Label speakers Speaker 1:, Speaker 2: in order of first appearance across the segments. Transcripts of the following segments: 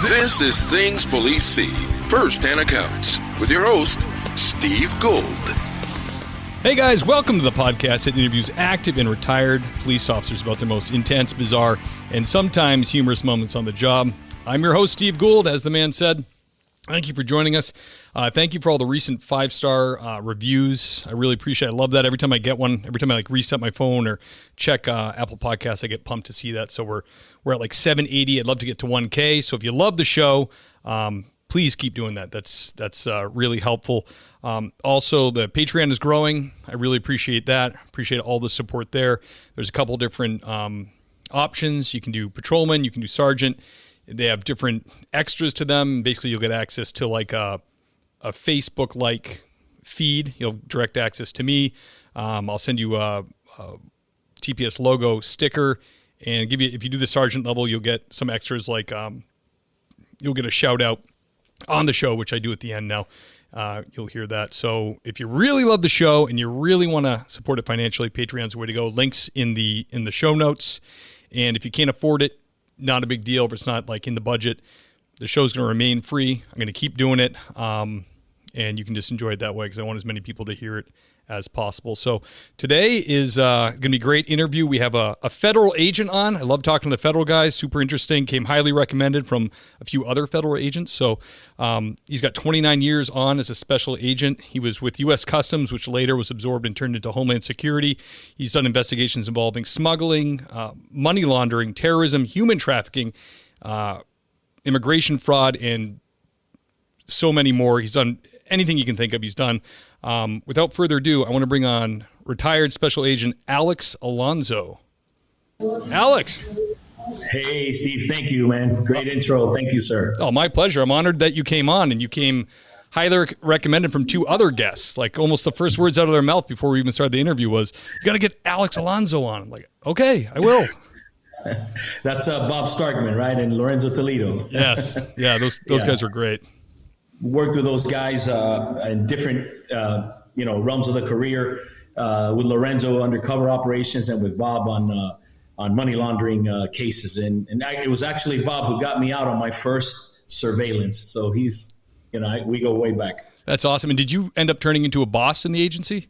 Speaker 1: This is Things Police See, First-Hand Accounts, with your host, Steve Gould.
Speaker 2: Hey guys, welcome to the podcast that interviews active and retired police officers about their most intense, bizarre, and sometimes humorous moments on the job. I'm your host, Steve Gould, as the man said. Thank you for joining us. Thank you for all the recent 5-star reviews. I really appreciate it. I love that. Every time I get one, every time I reset my phone or check Apple Podcasts, I get pumped to see that. So we're at like 780. I'd love to get to 1K. So if you love the show, please keep doing that. That's really helpful. Also, the Patreon is growing. I really appreciate that. Appreciate all the support there. There's a couple different options. You can do patrolman. You can do sergeant. They have different extras to them. Basically, you'll get access to like a Facebook-like feed. You'll have direct access to me. I'll send you a TPS logo sticker, and give you, if you do the sergeant level, you'll get some extras like you'll get a shout out on the show, which I do at the end now. You'll hear that. So if you really love the show and you really want to support it financially, Patreon's the way to go. Links in the show notes. And if you can't afford it, not a big deal. If it's not like in the budget, the show's going to remain free. I'm going to keep doing it. And you can just enjoy it that way because I want as many people to hear it as possible. So today is going to be a great interview. We have a federal agent on. I love talking to the federal guys. Super interesting. Came highly recommended from a few other federal agents. So he's got 29 years on as a special agent. He was with U.S. Customs, which later was absorbed and turned into Homeland Security. He's done investigations involving smuggling, money laundering, terrorism, human trafficking, immigration fraud, and so many more. He's done anything you can think of, he's done. Without further ado, I want to bring on retired Special Agent Alex Alonso. Alex.
Speaker 3: Hey, Steve. Thank you, man. Great intro. Thank you, sir.
Speaker 2: Oh, my pleasure. I'm honored that you came on, and you came highly recommended from two other guests. Like almost the first words out of their mouth before we even started the interview was, you got to get Alex Alonso on. I'm like, okay, I will.
Speaker 3: That's Bob Starkman, right? And Lorenzo Toledo.
Speaker 2: Yes. Yeah, those guys were great.
Speaker 3: Worked with those guys in different, realms of the career. With Lorenzo, undercover operations, and with Bob on money laundering cases. And it was actually Bob who got me out on my first surveillance. So he's, we go way back.
Speaker 2: That's awesome. And did you end up turning into a boss in the agency?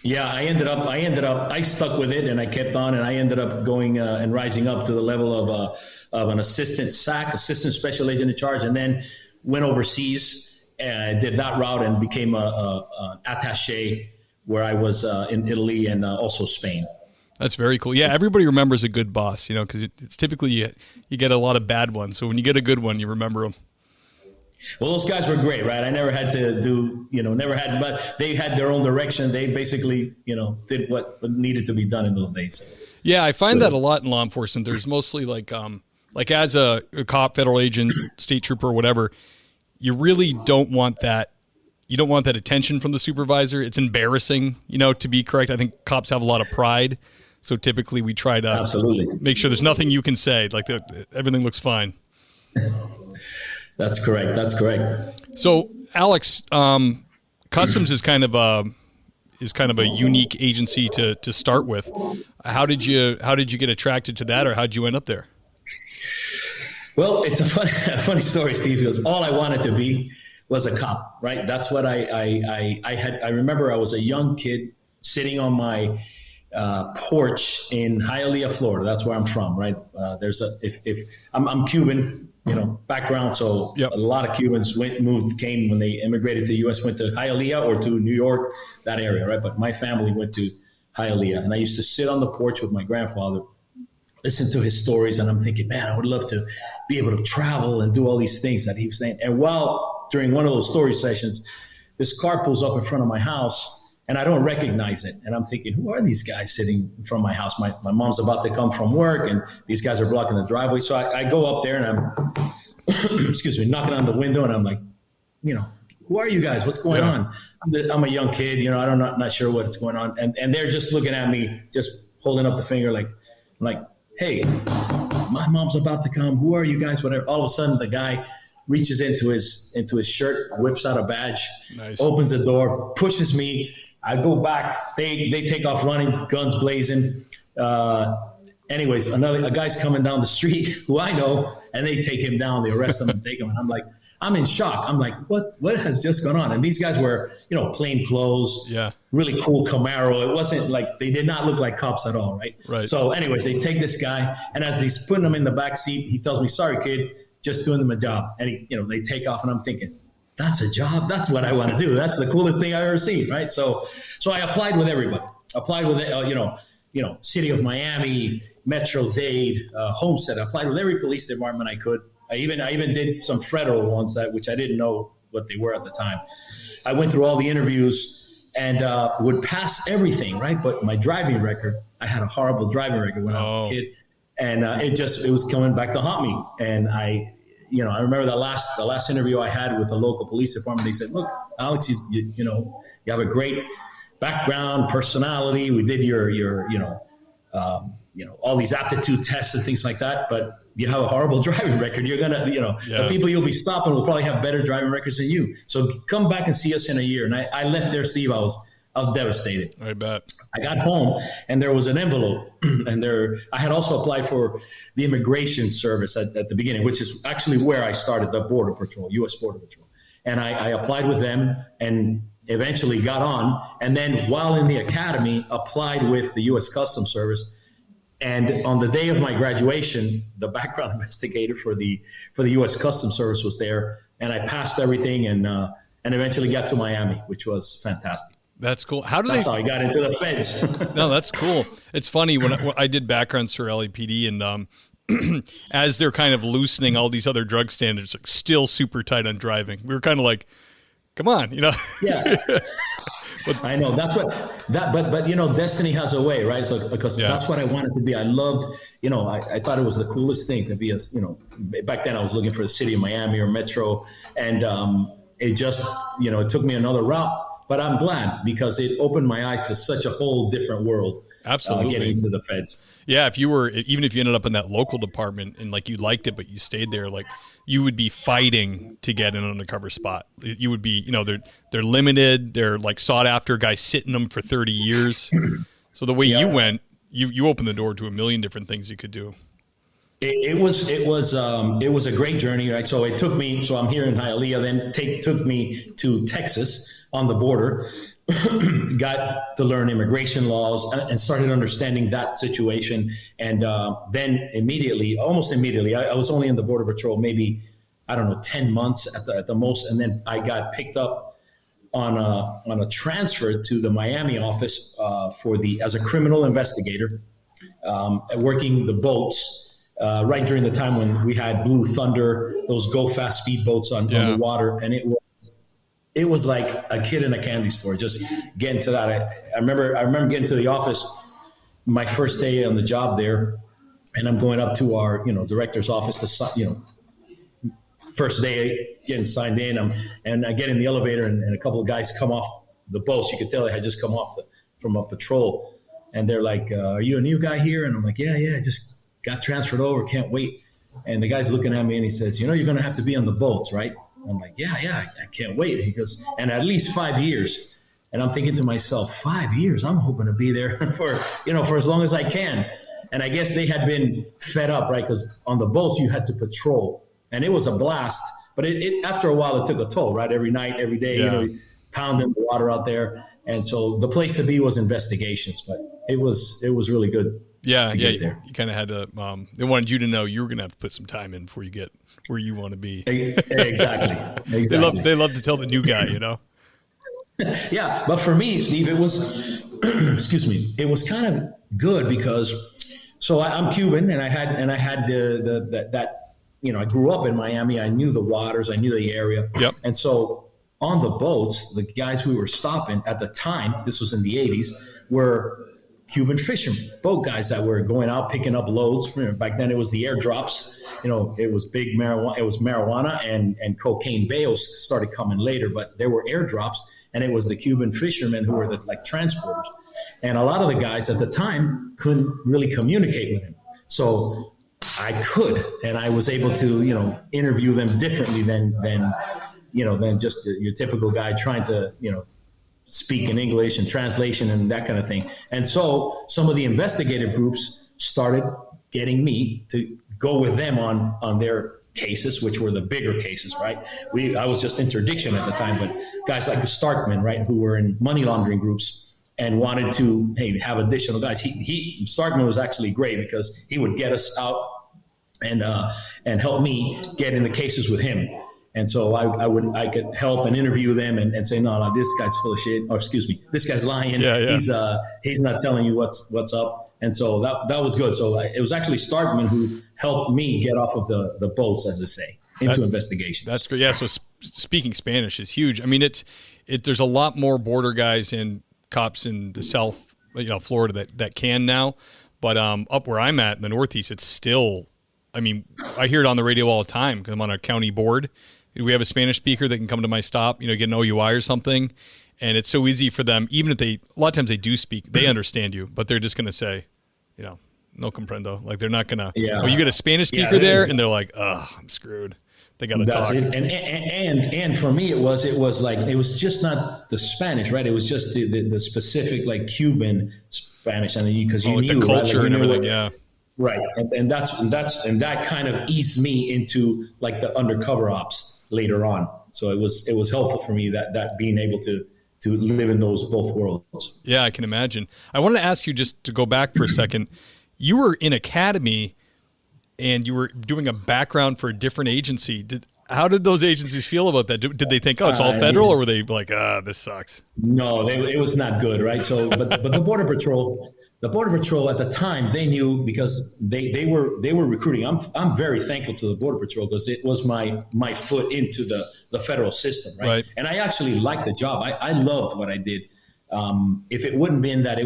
Speaker 3: Yeah, I stuck with it and I kept on, and I ended up going and rising up to the level of an assistant SAC, assistant special agent in charge, and then went overseas and did that route and became an attache where I was in Italy and also Spain.
Speaker 2: That's very cool. Yeah, everybody remembers a good boss, because it's typically you get a lot of bad ones. So when you get a good one, you remember them.
Speaker 3: Well, those guys were great, right? I never had to do, but they had their own direction. They basically, did what needed to be done in those days.
Speaker 2: Yeah, I find that a lot in law enforcement. There's mostly like as a cop, federal agent, state trooper, whatever, you really don't want that. You don't want that attention from the supervisor. It's embarrassing, to be correct. I think cops have a lot of pride. So typically we try to
Speaker 3: absolutely
Speaker 2: make sure there's nothing you can say. Like everything looks fine.
Speaker 3: That's correct.
Speaker 2: So Alex, Customs is kind of a unique agency to start with. How did you get attracted to that, or how did you end up there?
Speaker 3: Well, it's a funny story, Steve. Because all I wanted to be was a cop, right? That's what I had. I remember I was a young kid sitting on my porch in Hialeah, Florida. That's where I'm from, right? I'm Cuban, background. So
Speaker 2: yep.
Speaker 3: A lot of Cubans came when they immigrated to the U.S., went to Hialeah or to New York, that area, right? But my family went to Hialeah, and I used to sit on the porch with my grandfather, listen to his stories, and I'm thinking, man, I would love to be able to travel and do all these things that he was saying. And during one of those story sessions, this car pulls up in front of my house, and I don't recognize it. And I'm thinking, who are these guys sitting in front of my house? My mom's about to come from work, and these guys are blocking the driveway. So I go up there, and I'm, knocking on the window, and I'm like, who are you guys? What's going on? I'm a young kid, I'm not sure what's going on. And they're just looking at me, just holding up the finger like, hey, my mom's about to come. Who are you guys? Whatever. All of a sudden, the guy reaches into his shirt, whips out a badge, nice. Opens the door, pushes me. I go back. They take off running, guns blazing. anyways, a guy's coming down the street who I know, and they take him down. They arrest him and take him. And I'm like, I'm in shock. I'm like, what has just gone on? And these guys were, plain clothes, really cool Camaro. It wasn't like, they did not look like cops at all, right?
Speaker 2: Right.
Speaker 3: So anyways, they take this guy, and as he's putting him in the back seat, he tells me, sorry, kid, just doing them a job. And they take off, and I'm thinking, that's a job. That's what I want to do. That's the coolest thing I've ever seen, right? So I applied with everybody. Applied with, City of Miami, Metro Dade, Homestead. I applied with every police department I could. I even did some federal ones which I didn't know what they were at the time. I went through all the interviews and would pass everything, right? But my driving record, I had a horrible driving record when I was a kid, and it was coming back to haunt me. And I remember the last interview I had with the local police department. They said, "Look, Alex, you have a great background, personality. We did your all these aptitude tests and things like that, but you have a horrible driving record. You're gonna, the people you'll be stopping will probably have better driving records than you. So come back and see us in a year." And I left there, Steve. I was devastated.
Speaker 2: I bet.
Speaker 3: I got home, and there was an envelope, and I had also applied for the immigration service at the beginning, which is actually where I started, the Border Patrol, U.S. Border Patrol. And I applied with them and eventually got on. And then while in the academy, applied with the U.S. Customs Service. And on the day of my graduation, the background investigator for the U.S. Customs Service was there, and I passed everything and eventually got to Miami, which was fantastic.
Speaker 2: That's cool.
Speaker 3: That's how I got into the feds.
Speaker 2: No, that's cool. It's funny when I did backgrounds for LAPD, and as they're kind of loosening all these other drug standards, like still super tight on driving. We were kind of like, come on,
Speaker 3: Yeah. I know but destiny has a way, right? So because that's what I wanted to be. I loved, I thought it was the coolest thing to be back then I was looking for the city of Miami or Metro, and it just, it took me another route, but I'm glad because it opened my eyes to such a whole different world.
Speaker 2: Absolutely.
Speaker 3: Getting into the feds.
Speaker 2: Yeah, even if you ended up in that local department and like you liked it, but you stayed there, like you would be fighting to get an undercover spot. You would be, they're limited. They're like sought after. Guys sit in them for 30 years. So the way you went, you opened the door to a million different things you could do.
Speaker 3: It was a great journey, right? So it took me. So I'm here in Hialeah. Then took me to Texas on the border. Got to learn immigration laws and started understanding that situation. And then almost immediately, I was only in the Border Patrol maybe, 10 months at the most. And then I got picked up on a transfer to the Miami office as a criminal investigator, working the boats right during the time when we had Blue Thunder, those go fast speedboats on the water. And it was like a kid in a candy store, just getting to that. I remember getting to the office my first day on the job there, and I'm going up to our, director's office to, first day getting signed in. And I get in the elevator, and a couple of guys come off the boats. You could tell they had just come off from a patrol, and they're like, "Are you a new guy here?" And I'm like, "Yeah, I just got transferred over. Can't wait." And the guy's looking at me, and he says, "You're going to have to be on the boats, right?" I'm like, yeah, I can't wait. He goes, "And at least 5 years." And I'm thinking to myself, 5 years? I'm hoping to be there for as long as I can. And I guess they had been fed up, right? Because on the boats, you had to patrol. And it was a blast. But it after a while, it took a toll, right? Every night, every day, pounding the water out there. And so the place to be was investigations. But it was really good.
Speaker 2: Yeah. You kind of had to, they wanted you to know you were going to have to put some time in before you get where you want to be.
Speaker 3: Exactly.
Speaker 2: They love to tell the new guy,
Speaker 3: Yeah, but for me, Steve, it was, it was kind of good because, so I'm Cuban, and I had I grew up in Miami. I knew the waters, I knew the area, and so on the boats, the guys we were stopping at the time, this was in the 80s, were Cuban fishermen, boat guys that were going out picking up loads. Back then, it was the airdrops. It was big marijuana. It was marijuana and cocaine bales started coming later, but there were airdrops, and it was the Cuban fishermen who were the transporters. And a lot of the guys at the time couldn't really communicate with him, so I could, and I was able to interview them differently than just your typical guy trying to speak in English and translation and that kind of thing. And so some of the investigative groups started getting me to go with them on their cases, which were the bigger cases, right? I was just interdiction at the time, but guys like Starkman, right, who were in money laundering groups and wanted to, have additional guys. Starkman was actually great because he would get us out and help me get in the cases with him. And so I could help and interview them and say, no, this guy's full of shit, or excuse me, this guy's lying. Yeah. He's not telling you what's up. And so that was good. So it was actually Starkman who helped me get off of the boats, as they say, into investigations.
Speaker 2: That's great. Yeah. So speaking Spanish is huge. I mean, there's a lot more border guys and cops in the South, Florida that can now, but up where I'm at in the Northeast, it's still, I mean, I hear it on the radio all the time because I'm on a county board. We have a Spanish speaker that can come to my stop, get an OUI or something. And it's so easy for them, even if a lot of times they do speak, they understand you, but they're just going to say, no comprendo. Like they're not going to, you get a Spanish speaker there and they're like, oh, I'm screwed. They got to talk.
Speaker 3: It. And for me, it was just not the Spanish, right? It was just the specific like Cuban Spanish. And because you knew
Speaker 2: the culture, right? Like, and everything.
Speaker 3: Yeah. Right. And that kind of eased me into like the undercover ops later on. So it was helpful for me that being able to live in those both worlds.
Speaker 2: Yeah, I can imagine. I wanted to ask you just to go back for a second. You were in academy and you were doing a background for a different agency. How did those agencies feel about that? Did they think, it's all federal, or were they like, this sucks?
Speaker 3: No, it was not good, right? So, but the Border Patrol at the time, they knew because they were recruiting. I'm very thankful to the Border Patrol because it was my foot into the federal system, right? And I actually liked the job. I loved what I did. If it wouldn't been that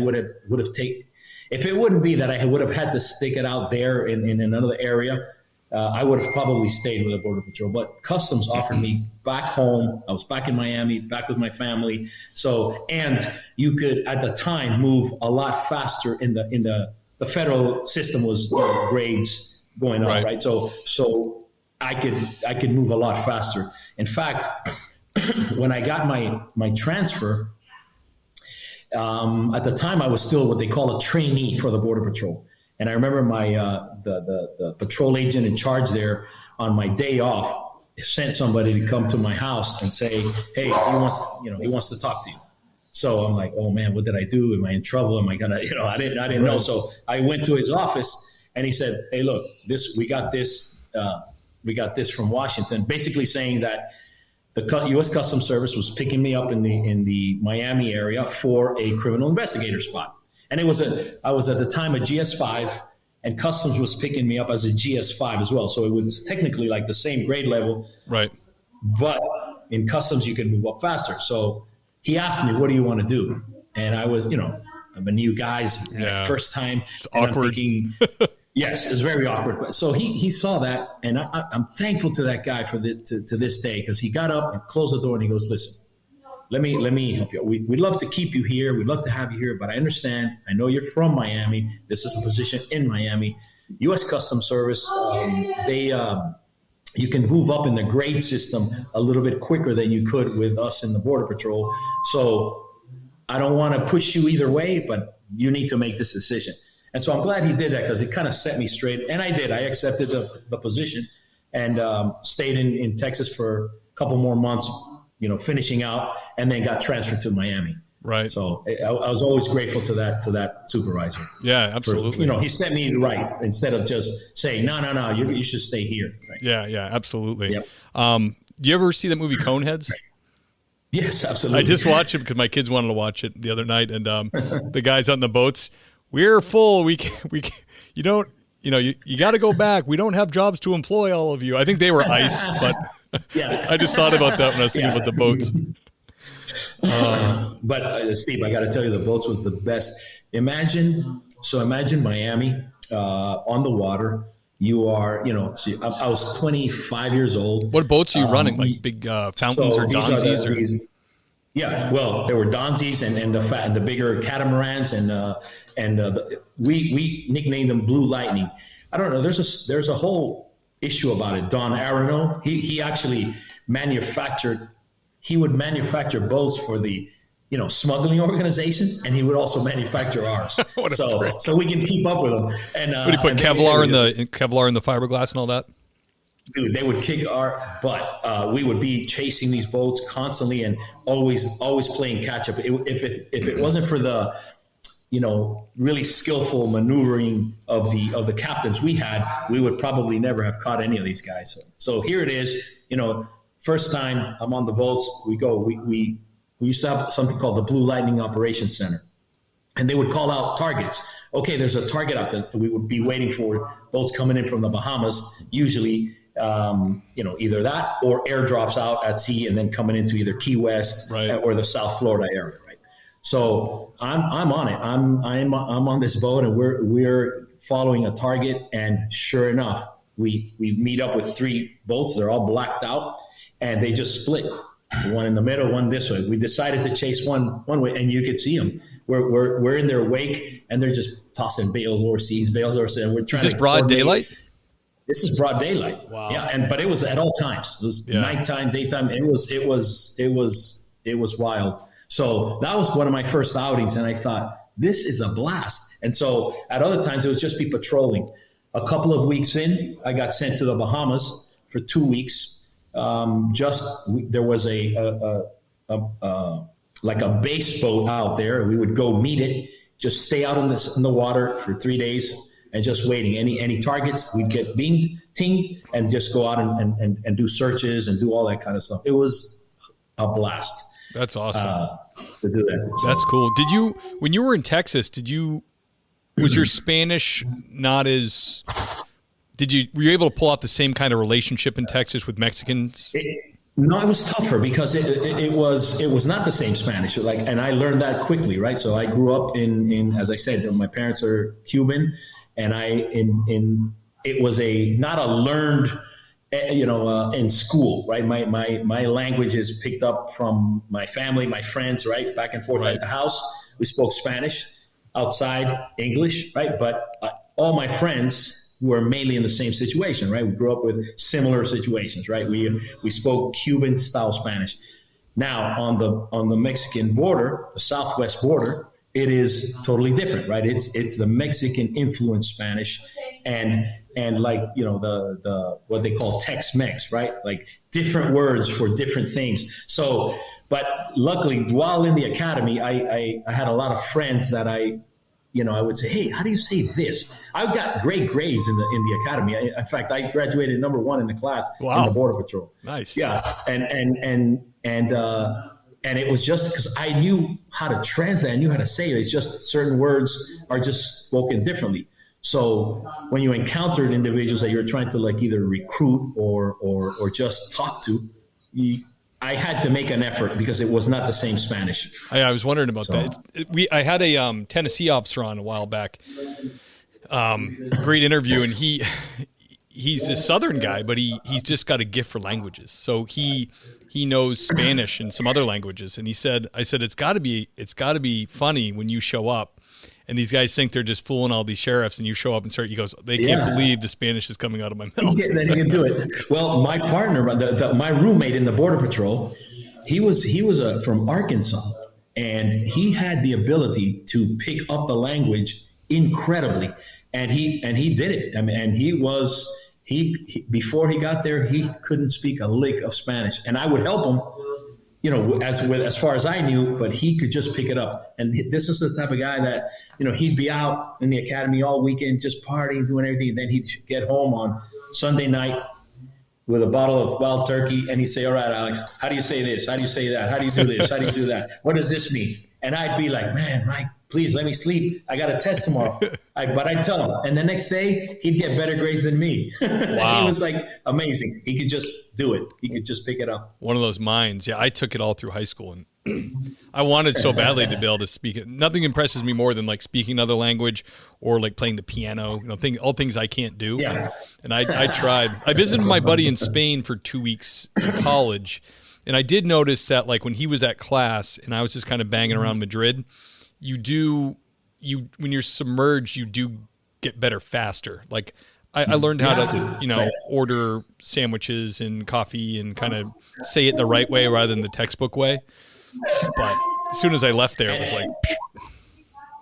Speaker 3: if it wouldn't be that I would have had to stick it out there in another area, I would have probably stayed with the Border Patrol. But Customs offered me back home. I was back in Miami, back with my family. So, and you could at the time move a lot faster in the federal system was grades going on, right? So I could move a lot faster. In fact, when I got my transfer, at the time I was still what they call a trainee for the Border Patrol. And I remember my the patrol agent in charge there on my day off sent somebody to come to my house and say, hey, he wants to talk to you. So I'm like, oh man, what did I do? Am I in trouble? Am I gonna, I didn't know. So I went to his office and he said, hey, look, we got this from Washington, basically saying that the U.S. Customs Service was picking me up in the Miami area for a criminal investigator spot. And I was at the time a GS5, and Customs was picking me up as a GS5 as well. So it was technically like the same grade level.
Speaker 2: Right.
Speaker 3: But in Customs, you can move up faster. So he asked me, what do you want to do? And I was, I'm a new guy, first time.
Speaker 2: It's awkward.
Speaker 3: I'm thinking, yes, it's very awkward. So he saw that, and I'm thankful to that guy to this day, because he got up and closed the door and he goes, listen, let me help you. We'd love to keep you here. We'd love to have you here, but I understand. I know you're from Miami. This is a position in Miami. U.S. Customs Service, you can move up in the grade system a little bit quicker than you could with us in the Border Patrol. So I don't want to push you either way, but you need to make this decision. And so I'm glad he did that, because it kind of set me straight. And I did. I accepted the position and stayed in Texas for a couple more months, finishing out, and then got transferred to Miami.
Speaker 2: Right.
Speaker 3: So I was always grateful to that supervisor.
Speaker 2: Yeah, absolutely.
Speaker 3: He set me right instead of just saying, no, you should stay here. Right?
Speaker 2: Yeah, absolutely.
Speaker 3: Yep.
Speaker 2: Do you ever see that movie Coneheads?
Speaker 3: Yes, absolutely.
Speaker 2: I just watched it because my kids wanted to watch it the other night, and the guys on the boats, we're full. We you don't, you got to go back. We don't have jobs to employ all of you. I think they were ICE, but
Speaker 3: yeah.
Speaker 2: I just thought about that when I was thinking about the boats.
Speaker 3: But Steve, I got to tell you, the boats was the best. Imagine Miami on the water. You are, I was 25 years old.
Speaker 2: What boats are you running? Like big fountains or Donzies?
Speaker 3: Yeah, well, there were Donzies and the bigger catamarans, and we nicknamed them Blue Lightning. I don't know. There's a whole issue about it. Don Arano, he actually would manufacture boats for the smuggling organizations, and he would also manufacture ours. so we can keep up with him. And
Speaker 2: would he put Kevlar in the fiberglass and all that?
Speaker 3: Dude, they would kick our butt. We would be chasing these boats constantly and always playing catch up. If it wasn't for the really skillful maneuvering of the captains we had, we would probably never have caught any of these guys. So here it is. First time I'm on the boats, we go. We used to have something called the Blue Lightning Operations Center, and they would call out targets. Okay, there's a target out there. We would be waiting for boats coming in from the Bahamas, usually, either that or airdrops out at sea and then coming into either Key West or the South Florida area, right? So I'm on it. I'm on this boat, and we're following a target, and sure enough, we meet up with 3 boats. They're all blacked out, and they just split. One in the middle, one this way. We decided to chase one way, and you could see them. We're in their wake, and they're just tossing bales overseas, and we're trying.
Speaker 2: Is this broad daylight?
Speaker 3: This is broad daylight.
Speaker 2: Wow.
Speaker 3: Yeah, but it was at all times. It was nighttime, daytime. It was wild. So that was one of my first outings, and I thought, this is a blast. And so at other times, it would just be patrolling. A couple of weeks in, I got sent to the Bahamas for 2 weeks. There was like a base boat out there. We would go meet it, just stay out in the water for 3 days and just waiting. Any targets, we'd get tinged and just go out and do searches and do all that kind of stuff. It was a blast.
Speaker 2: That's awesome.
Speaker 3: To do that. So.
Speaker 2: That's cool. When you were in Texas, was your Spanish not as... were you able to pull off the same kind of relationship in Texas with Mexicans?
Speaker 3: No, it was tougher because it was not the same Spanish. And I learned that quickly, right? So I grew up in as I said, my parents are Cuban, and it was not a learned, in school, right? My language is picked up from my family, my friends, right? Back and forth at the house, we spoke Spanish. Outside, English, right? But all my friends were mainly in the same situation, right? We grew up with similar situations, right? We spoke Cuban style Spanish. Now on the Mexican border, the southwest border, it is totally different, right? It's the Mexican influenced Spanish, and the what they call Tex-Mex, right? Like different words for different things. So, but luckily, while in the academy, I had a lot of friends that I would say, hey, how do you say this? I got great grades in the academy. In fact, I graduated number 1 in the class in the Border Patrol.
Speaker 2: Nice.
Speaker 3: Yeah, and it was just because I knew how to translate, I knew how to say it. It's just certain words are just spoken differently. So when you encountered individuals that you're trying to either recruit or just talk to, I had to make an effort because it was not the same Spanish.
Speaker 2: I was wondering about that. I had a Tennessee officer on a while back. Great interview, and he's a Southern guy, but he's just got a gift for languages. So he knows Spanish and some other languages. And I said it's got to be funny when you show up. And these guys think they're just fooling all these sheriffs, and you show up and he goes, they can't believe the Spanish is coming out of my mouth.
Speaker 3: Yeah, then he can do it. Well, my partner, my roommate in the Border Patrol, he was from Arkansas, and he had the ability to pick up the language incredibly, and he did it. I mean, and he before he got there, he couldn't speak a lick of Spanish, and I would help him. As far as I knew, but he could just pick it up. And this is the type of guy that, he'd be out in the academy all weekend, just partying, doing everything. And then he'd get home on Sunday night with a bottle of wild turkey. And he'd say, all right, Alex, how do you say this? How do you say that? How do you do this? How do you do that? What does this mean? And I'd be like, man, Mike, please let me sleep. I got a test tomorrow. But I'd tell him. And the next day, he'd get better grades than me.
Speaker 2: Wow.
Speaker 3: He was amazing. He could just do it. He could just pick it up.
Speaker 2: One of those minds. Yeah, I took it all through high school, and I wanted so badly to be able to speak it. Nothing impresses me more than speaking another language or playing the piano. All things I can't do.
Speaker 3: Yeah.
Speaker 2: And I tried. I visited my buddy in Spain for 2 weeks in college, and I did notice that when he was at class and I was just kind of banging around Madrid, when you're submerged, you do get better faster. I learned how to order sandwiches and coffee and kind of say it the right way rather than the textbook way. But as soon as I left there, it was like.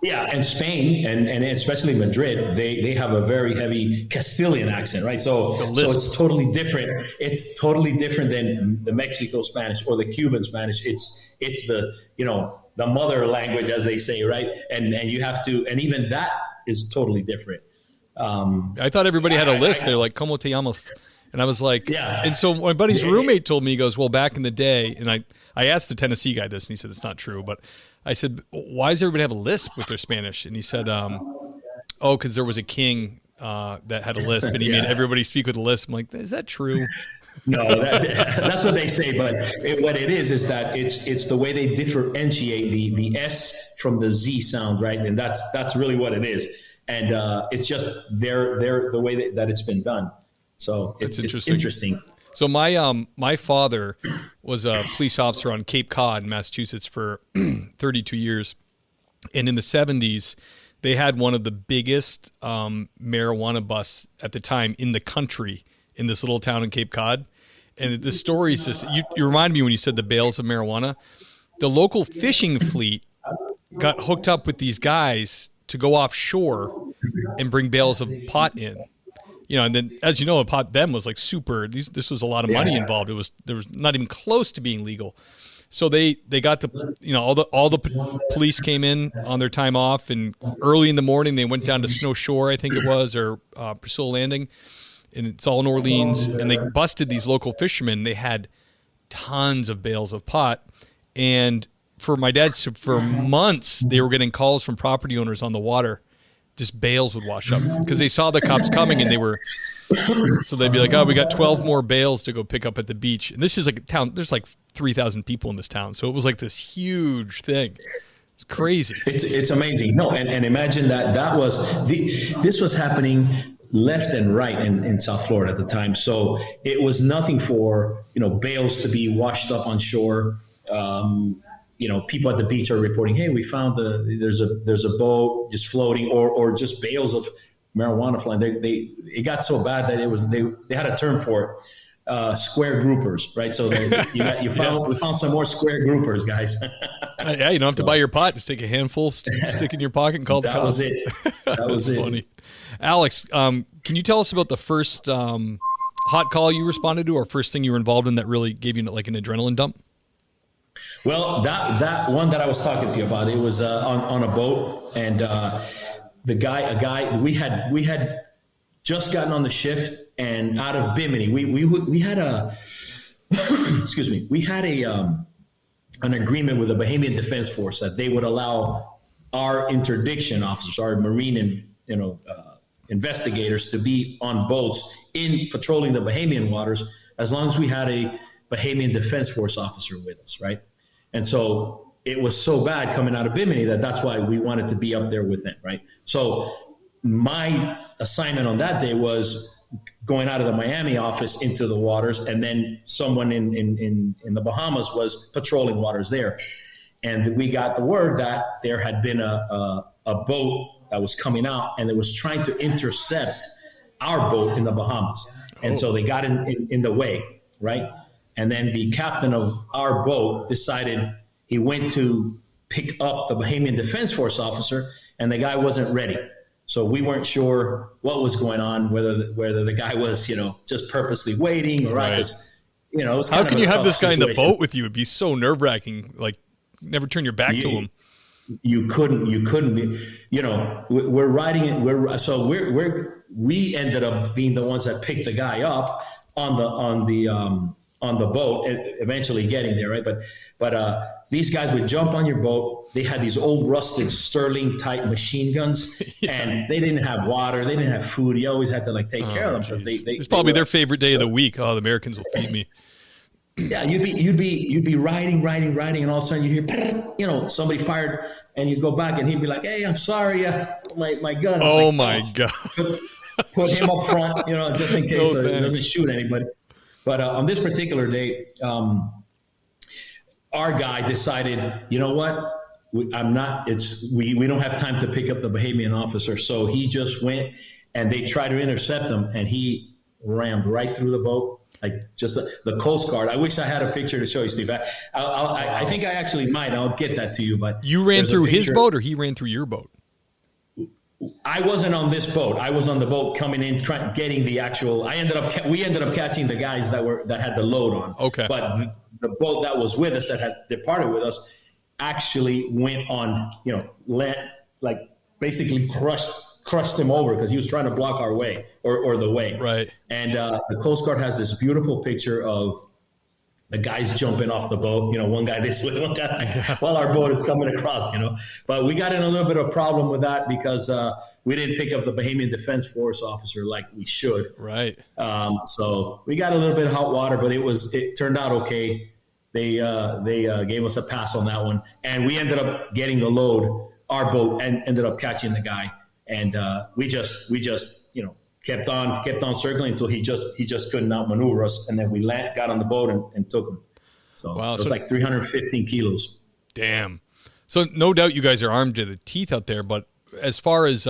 Speaker 3: Yeah, and Spain and especially Madrid, they have a very heavy Castilian accent, right? So it's totally different. It's totally different than the Mexico Spanish or the Cuban Spanish. It's the the mother language, as they say, right? And you have to, and even that is totally different.
Speaker 2: I thought everybody had a list. They're like, "Cómo te llamas?" And I was like,
Speaker 3: yeah.
Speaker 2: And so my buddy's roommate told me, he goes, "Well, back in the day," and I asked the Tennessee guy this, and he said it's not true, but I said, "Why does everybody have a lisp with their Spanish?" And he said, "Oh, because there was a king that had a lisp, and he made everybody speak with a lisp." I'm like, "Is that true?"
Speaker 3: No, that's what they say. But what it is that it's the way they differentiate the S from the Z sound, right? And that's really what it is. And it's just the way that it's been done. So it's interesting.
Speaker 2: So my father was a police officer on Cape Cod in Massachusetts for 32 years. And in the 70s, they had one of the biggest marijuana busts at the time in the country in this little town in Cape Cod. And the story is just, you remind me when you said the bales of marijuana. The local fishing fleet got hooked up with these guys to go offshore and bring bales of pot in. And then, as you know, pot then was like super. This was a lot of money involved. There was not even close to being legal. So they got all the police came in on their time off, and early in the morning they went down to Snow Shore, I think it was, or Priscilla Landing, and it's all in Orleans. And they busted these local fishermen. They had tons of bales of pot, and for my dad, for months they were getting calls from property owners on the water. Just bales would wash up because they saw the cops coming, and so they'd be like, "Oh, we got 12 more bales to go pick up at the beach." And this is like a town. There's like 3,000 people in this town, so it was like this huge thing. It's crazy.
Speaker 3: It's amazing. No, and imagine this was happening left and right in South Florida at the time. So it was nothing for bales to be washed up on shore. People at the beach are reporting, "Hey, we found there's a boat just floating," or just bales of marijuana flying. It got so bad that they had a term for it, square groupers, right? So we found some more square groupers, guys.
Speaker 2: Yeah, you don't have to buy your pot; just take a handful, stick in your pocket, and call the cops.
Speaker 3: That was it.
Speaker 2: Funny. Alex, can you tell us about the first hot call you responded to, or first thing you were involved in that really gave you like an adrenaline dump?
Speaker 3: Well, that one that I was talking to you about, it was on a boat, and a guy we had just gotten on the shift, and out of Bimini, we had a excuse me, we had an agreement with the Bahamian Defense Force that they would allow our interdiction officers, our marine and investigators, to be on boats in patrolling the Bahamian waters as long as we had a Bahamian Defense Force officer with us, right? And so it was so bad coming out of Bimini that's why we wanted to be up there with them, right? So my assignment on that day was going out of the Miami office into the waters, and then someone in the Bahamas was patrolling waters there. And we got the word that there had been a boat that was coming out, and it was trying to intercept our boat in the Bahamas. And so they got in the way, right? And then the captain of our boat decided he went to pick up the Bahamian Defense Force officer, and the guy wasn't ready. So we weren't sure what was going on, whether the guy was, just purposely waiting, or
Speaker 2: right.
Speaker 3: It was
Speaker 2: How can you have this guy
Speaker 3: situation.
Speaker 2: in the boat with you? It'd be so nerve-wracking. Like, never turn your back to him.
Speaker 3: You couldn't be, we're riding it. We ended up being the ones that picked the guy up on the boat, eventually getting there, right? But these guys would jump on your boat. They had these old rusted Sterling type machine guns, and they didn't have water, they didn't have food. You always had to take care of them because
Speaker 2: it's probably their favorite day of the week. Oh, the Americans will feed me.
Speaker 3: Yeah, you'd be riding, and all of a sudden you hear, somebody fired, and you go back, and he'd be like, "Hey, I'm sorry, my gun."
Speaker 2: Oh my God!
Speaker 3: Put him up front, just in case it doesn't shoot anybody. But on this particular day, our guy decided, you know what? We don't have time to pick up the Bahamian officer. So he just went, and they tried to intercept him, and he rammed right through the boat. Like just the Coast Guard. I wish I had a picture to show you, Steve. I think I actually might. I'll get that to you. But
Speaker 2: you ran through his boat, or he ran through your boat?
Speaker 3: I wasn't on this boat. I was on the boat coming in, getting the actual. We ended up catching the guys that had the load on.
Speaker 2: Okay.
Speaker 3: But the boat that was with us, that had departed with us, actually went on. Land, like basically crushed him over because he was trying to block our way or the way.
Speaker 2: Right.
Speaker 3: And the Coast Guard has this beautiful picture of the guys jumping off the boat, one guy this way, one guy while our boat is coming across, But we got in a little bit of a problem with that because we didn't pick up the Bahamian Defense Force officer like we should.
Speaker 2: Right.
Speaker 3: So we got a little bit of hot water, but it turned out okay. They gave us a pass on that one, and we ended up getting the load. Our boat and ended up catching the guy, and we just kept on circling until he just couldn't outmaneuver us, and then we got on the boat and took him. So
Speaker 2: wow,
Speaker 3: it was like 315 kilos.
Speaker 2: Damn. So no doubt you guys are armed to the teeth out there, but as far as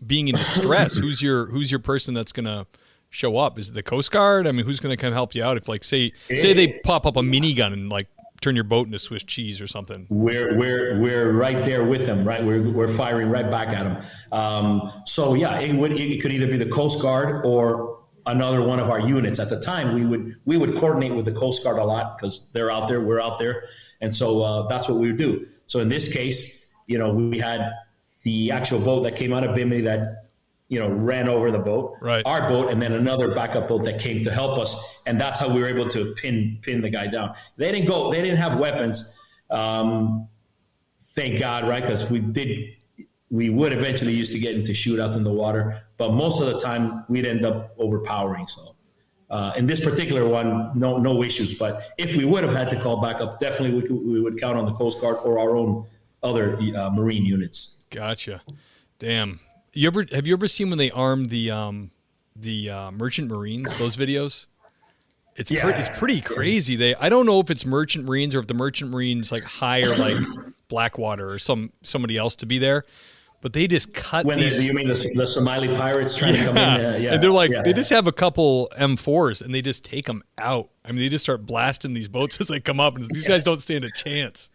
Speaker 2: being in distress, who's your person that's gonna show up? Is it the Coast Guard? I mean, who's gonna come help you out if, like, say they pop up a minigun and like turn your boat into Swiss cheese or something?
Speaker 3: We're right there with them, right? We're firing right back at them. So yeah, it could either be the Coast Guard or another one of our units. At the time, we would coordinate with the Coast Guard a lot because they're out there, we're out there, and so that's what we would do. So in this case, we had the actual boat that came out of Bimini that ran over the boat,
Speaker 2: right,
Speaker 3: our boat, and then another backup boat that came to help us, and that's how we were able to pin the guy down. They didn't have weapons, thank God, right? Because we would eventually used to get into shootouts in the water, but most of the time we'd end up overpowering. So in this particular one, no issues. But if we would have had to call backup, definitely we would count on the Coast Guard or our own other Marine units.
Speaker 2: Gotcha. Damn. Have you ever seen when they arm the Merchant Marines? Those videos. It's pretty crazy. I don't know if it's Merchant Marines or if the Merchant Marines like hire like Blackwater or somebody else to be there, but they just cut these.
Speaker 3: You mean the Somali pirates trying to come in?
Speaker 2: And they're like they just have a couple M4s and they just take them out. I mean, they just start blasting these boats as they come up, and these guys don't stand a chance.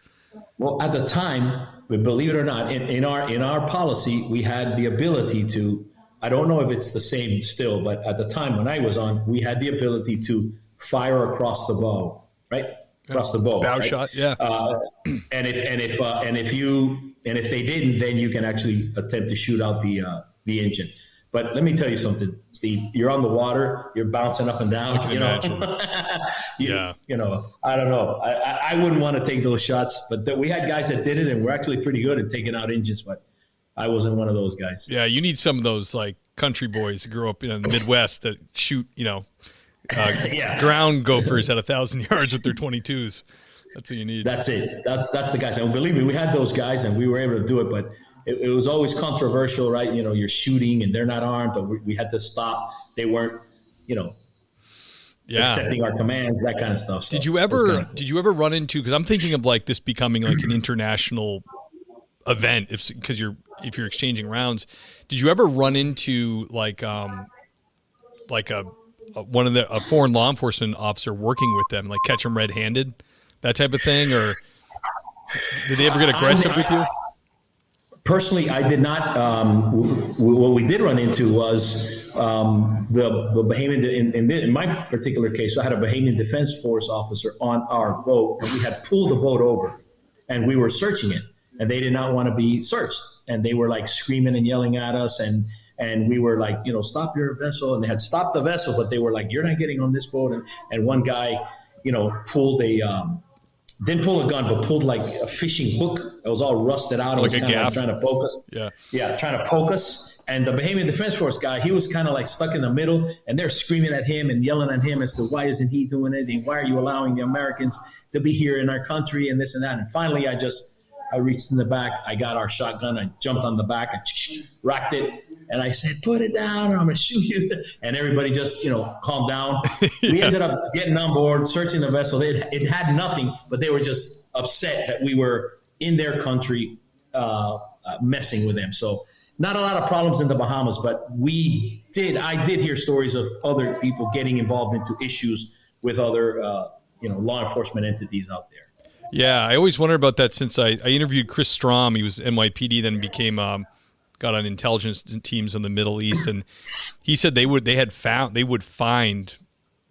Speaker 3: Well, at the time, believe it or not, in our policy, we had the ability to. I don't know if it's the same still, but at the time when I was on, we had the ability to fire across the bow, right? Across the bow.
Speaker 2: Bow
Speaker 3: right?
Speaker 2: shot, yeah.
Speaker 3: And if they didn't, then you can actually attempt to shoot out the engine. But let me tell you something, Steve. You're on the water. You're bouncing up and down.
Speaker 2: I can imagine.
Speaker 3: I don't know. I wouldn't want to take those shots. But we had guys that did it, and we're actually pretty good at taking out engines. But I wasn't one of those guys.
Speaker 2: Yeah, you need some of those like country boys who grew up in the Midwest that shoot, ground gophers at 1,000 yards with their 22s. That's what you need.
Speaker 3: That's it. That's the guys. And believe me, we had those guys, and we were able to do it. But it was always controversial, right? You're shooting, and they're not armed, but we had to stop. They weren't, accepting our commands, that kind of stuff. So
Speaker 2: did you ever run into? Because I'm thinking of like this becoming like an international event, if you're exchanging rounds. Did you ever run into like a foreign law enforcement officer working with them, like catch them red-handed, that type of thing, or did they ever get aggressive with you?
Speaker 3: Personally, I did not. What we did run into was the Bahamian. In my particular case, I had a Bahamian Defense Force officer on our boat, and we had pulled the boat over, and we were searching it, and they did not want to be searched, and they were like screaming and yelling at us, and we were like, stop your vessel, and they had stopped the vessel, but they were like, you're not getting on this boat, and one guy, pulled didn't pull a gun, but pulled like a fishing hook that was all rusted out.
Speaker 2: Like
Speaker 3: it was
Speaker 2: a gaff.
Speaker 3: trying to poke us. Yeah, trying to poke us. And the Bahamian Defense Force guy, he was kind of like stuck in the middle, and they're screaming at him and yelling at him as to why isn't he doing anything? Why are you allowing the Americans to be here in our country and this and that? And finally, I reached in the back, I got our shotgun, I jumped on the back and racked it, and I said, put it down or I'm going to shoot you. And everybody just, calmed down. We ended up getting on board, searching the vessel. It had nothing, but they were just upset that we were in their country messing with them. So not a lot of problems in the Bahamas, but I did hear stories of other people getting involved into issues with other, law enforcement entities out there.
Speaker 2: Yeah, I always wondered about that since I interviewed Chris Strom. He was NYPD, then became got on intelligence teams in the Middle East, and he said they would find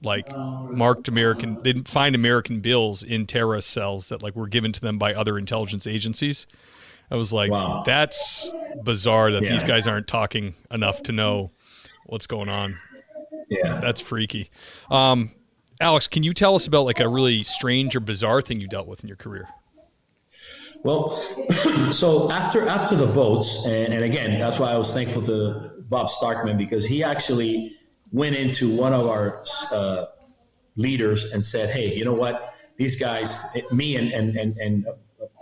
Speaker 2: like marked American, they'd find American bills in terrorist cells that like were given to them by other intelligence agencies. I was like, wow, that's bizarre that these guys aren't talking enough to know what's going on.
Speaker 3: Yeah,
Speaker 2: that's freaky. Alex, can you tell us about like a really strange or bizarre thing you dealt with in your career?
Speaker 3: Well, so after the boats, and again, that's why I was thankful to Bob Starkman, because he actually went into one of our leaders and said, hey, you know what? These guys, me and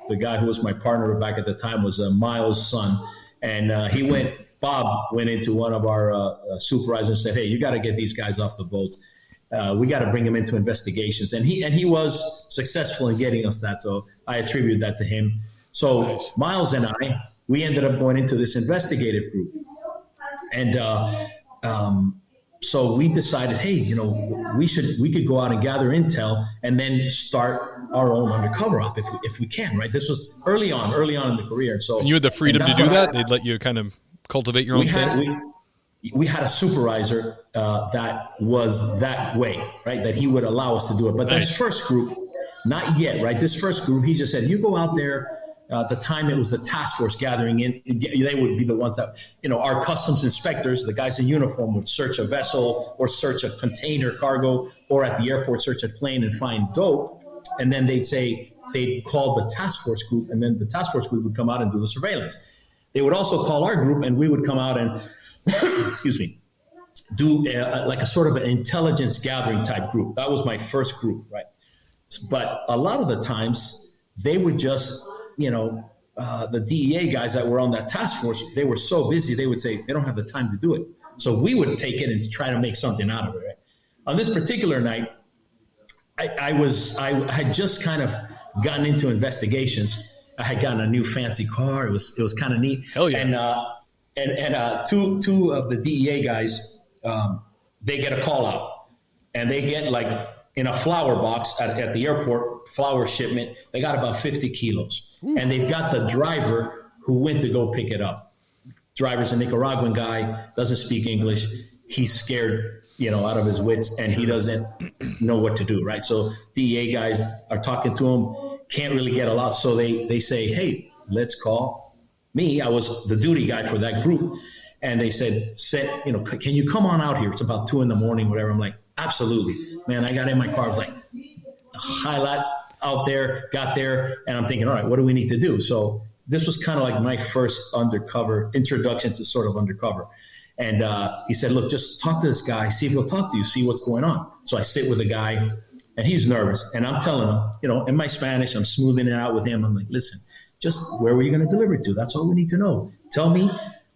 Speaker 3: the guy who was my partner back at the time was Miles' son. And Bob went into one of our supervisors and said, hey, you got to get these guys off the boats. We got to bring them into investigations. And he was successful in getting us that. So I attribute that to him. So nice. Miles and I, we ended up going into this investigative group. And so we decided, hey, we could go out and gather intel and then start our own undercover op if we can, right? This was early on in the career. And
Speaker 2: you had the freedom to do that? They'd let you kind of cultivate your own thing?
Speaker 3: We had a supervisor that was that way, right? That he would allow us to do it. But
Speaker 2: nice.
Speaker 3: This first group, not yet, right? This first group, he just said, you go out there. At the time, it was the task force gathering in. They would be the ones that, our customs inspectors, the guys in uniform, would search a vessel or search a container cargo, or at the airport, search a plane and find dope. And then they'd call the task force group, and then the task force group would come out and do the surveillance. They would also call our group, and we would come out and, do like a sort of an intelligence gathering type group. That was my first group, right? But a lot of the times, they would just... the DEA guys that were on that task force, they were so busy, they would say they don't have the time to do it. So we would take it and try to make something out of it. Right? On this particular night, I had just kind of gotten into investigations. I had gotten a new fancy car. It was kind of neat.
Speaker 2: Hell yeah.
Speaker 3: And two of the DEA guys, they get a call out, and they get like in a flower box at the airport, flower shipment. They got about 50 kilos. Ooh. And they've got the driver who went to go pick it up. Driver's a Nicaraguan guy, doesn't speak English. He's scared, out of his wits, and he doesn't know what to do, right? So DEA guys are talking to him, can't really get a lot. So they say, hey, let's call me. I was the duty guy for that group. And they said, can you come on out here? It's about 2 a.m, whatever. I'm like, absolutely. Man, I got in my car. I was like, highlight out there, got there. And I'm thinking, all right, what do we need to do? So this was kind of like my first undercover introduction to sort of undercover. And he said, look, just talk to this guy, see if he'll talk to you, see what's going on. So I sit with the guy, and he's nervous. And I'm telling him, in my Spanish, I'm smoothing it out with him. I'm like, listen, just where were you going to deliver it to? That's all we need to know. Tell me,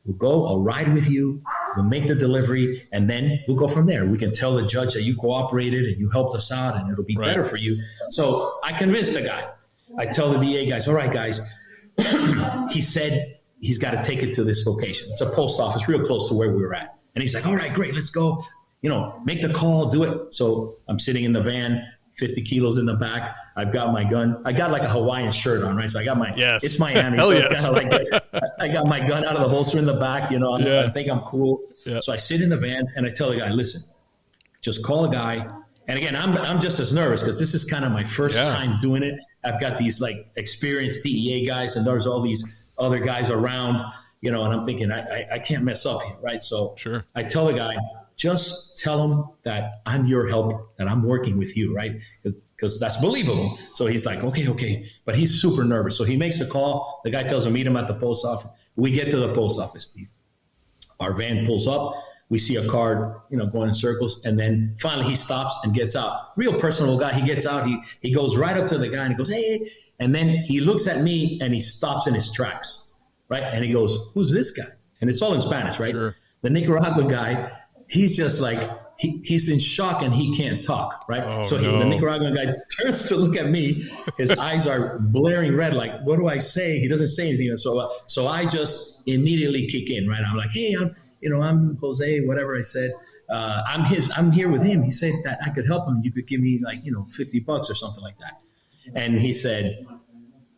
Speaker 3: we'll go, I'll ride with you. We'll make the delivery, and then we'll go from there. We can tell the judge that you cooperated and you helped us out, and it'll be better for you. So I convinced the guy. I tell the DA guys, all right, guys, he said he's got to take it to this location. It's a post office real close to where we were at. And he's like, all right, great, let's go. Make the call, do it. So I'm sitting in the van, 50 kilos in the back. I've got my gun. I got like a Hawaiian shirt on, right? So I got my, it's Miami.
Speaker 2: Hell
Speaker 3: so
Speaker 2: yes.
Speaker 3: It's kind of like, I got my gun out of the holster in the back, I think I'm cool.
Speaker 2: Yeah.
Speaker 3: So I sit in the van and I tell the guy, listen, just call a guy. And again, I'm just as nervous because this is kind of my first time doing it. I've got these like experienced DEA guys, and there's all these other guys around, and I'm thinking I can't mess up here, right? So
Speaker 2: sure.
Speaker 3: I tell the guy, just tell him that I'm your help, that I'm working with you, right? Because that's believable. So he's like, okay. But he's super nervous. So he makes the call. The guy tells him, meet him at the post office. We get to the post office, Steve. Our van pulls up. We see a car, going in circles. And then finally he stops and gets out. Real personable guy. He gets out. He goes right up to the guy and he goes, hey. And then he looks at me and he stops in his tracks, right? And he goes, who's this guy? And it's all in Spanish, right?
Speaker 2: Sure.
Speaker 3: The Nicaraguan guy, he's just like, he's in shock and he can't talk, right?
Speaker 2: Oh,
Speaker 3: so
Speaker 2: no.
Speaker 3: the Nicaraguan guy turns to look at me. His eyes are blaring red. Like, what do I say? He doesn't say anything. So I just immediately kick in, right? I'm like, hey, I'm Jose, whatever I said. I'm here with him. He said that I could help him. You could give me like, $50 or something like that. And he said,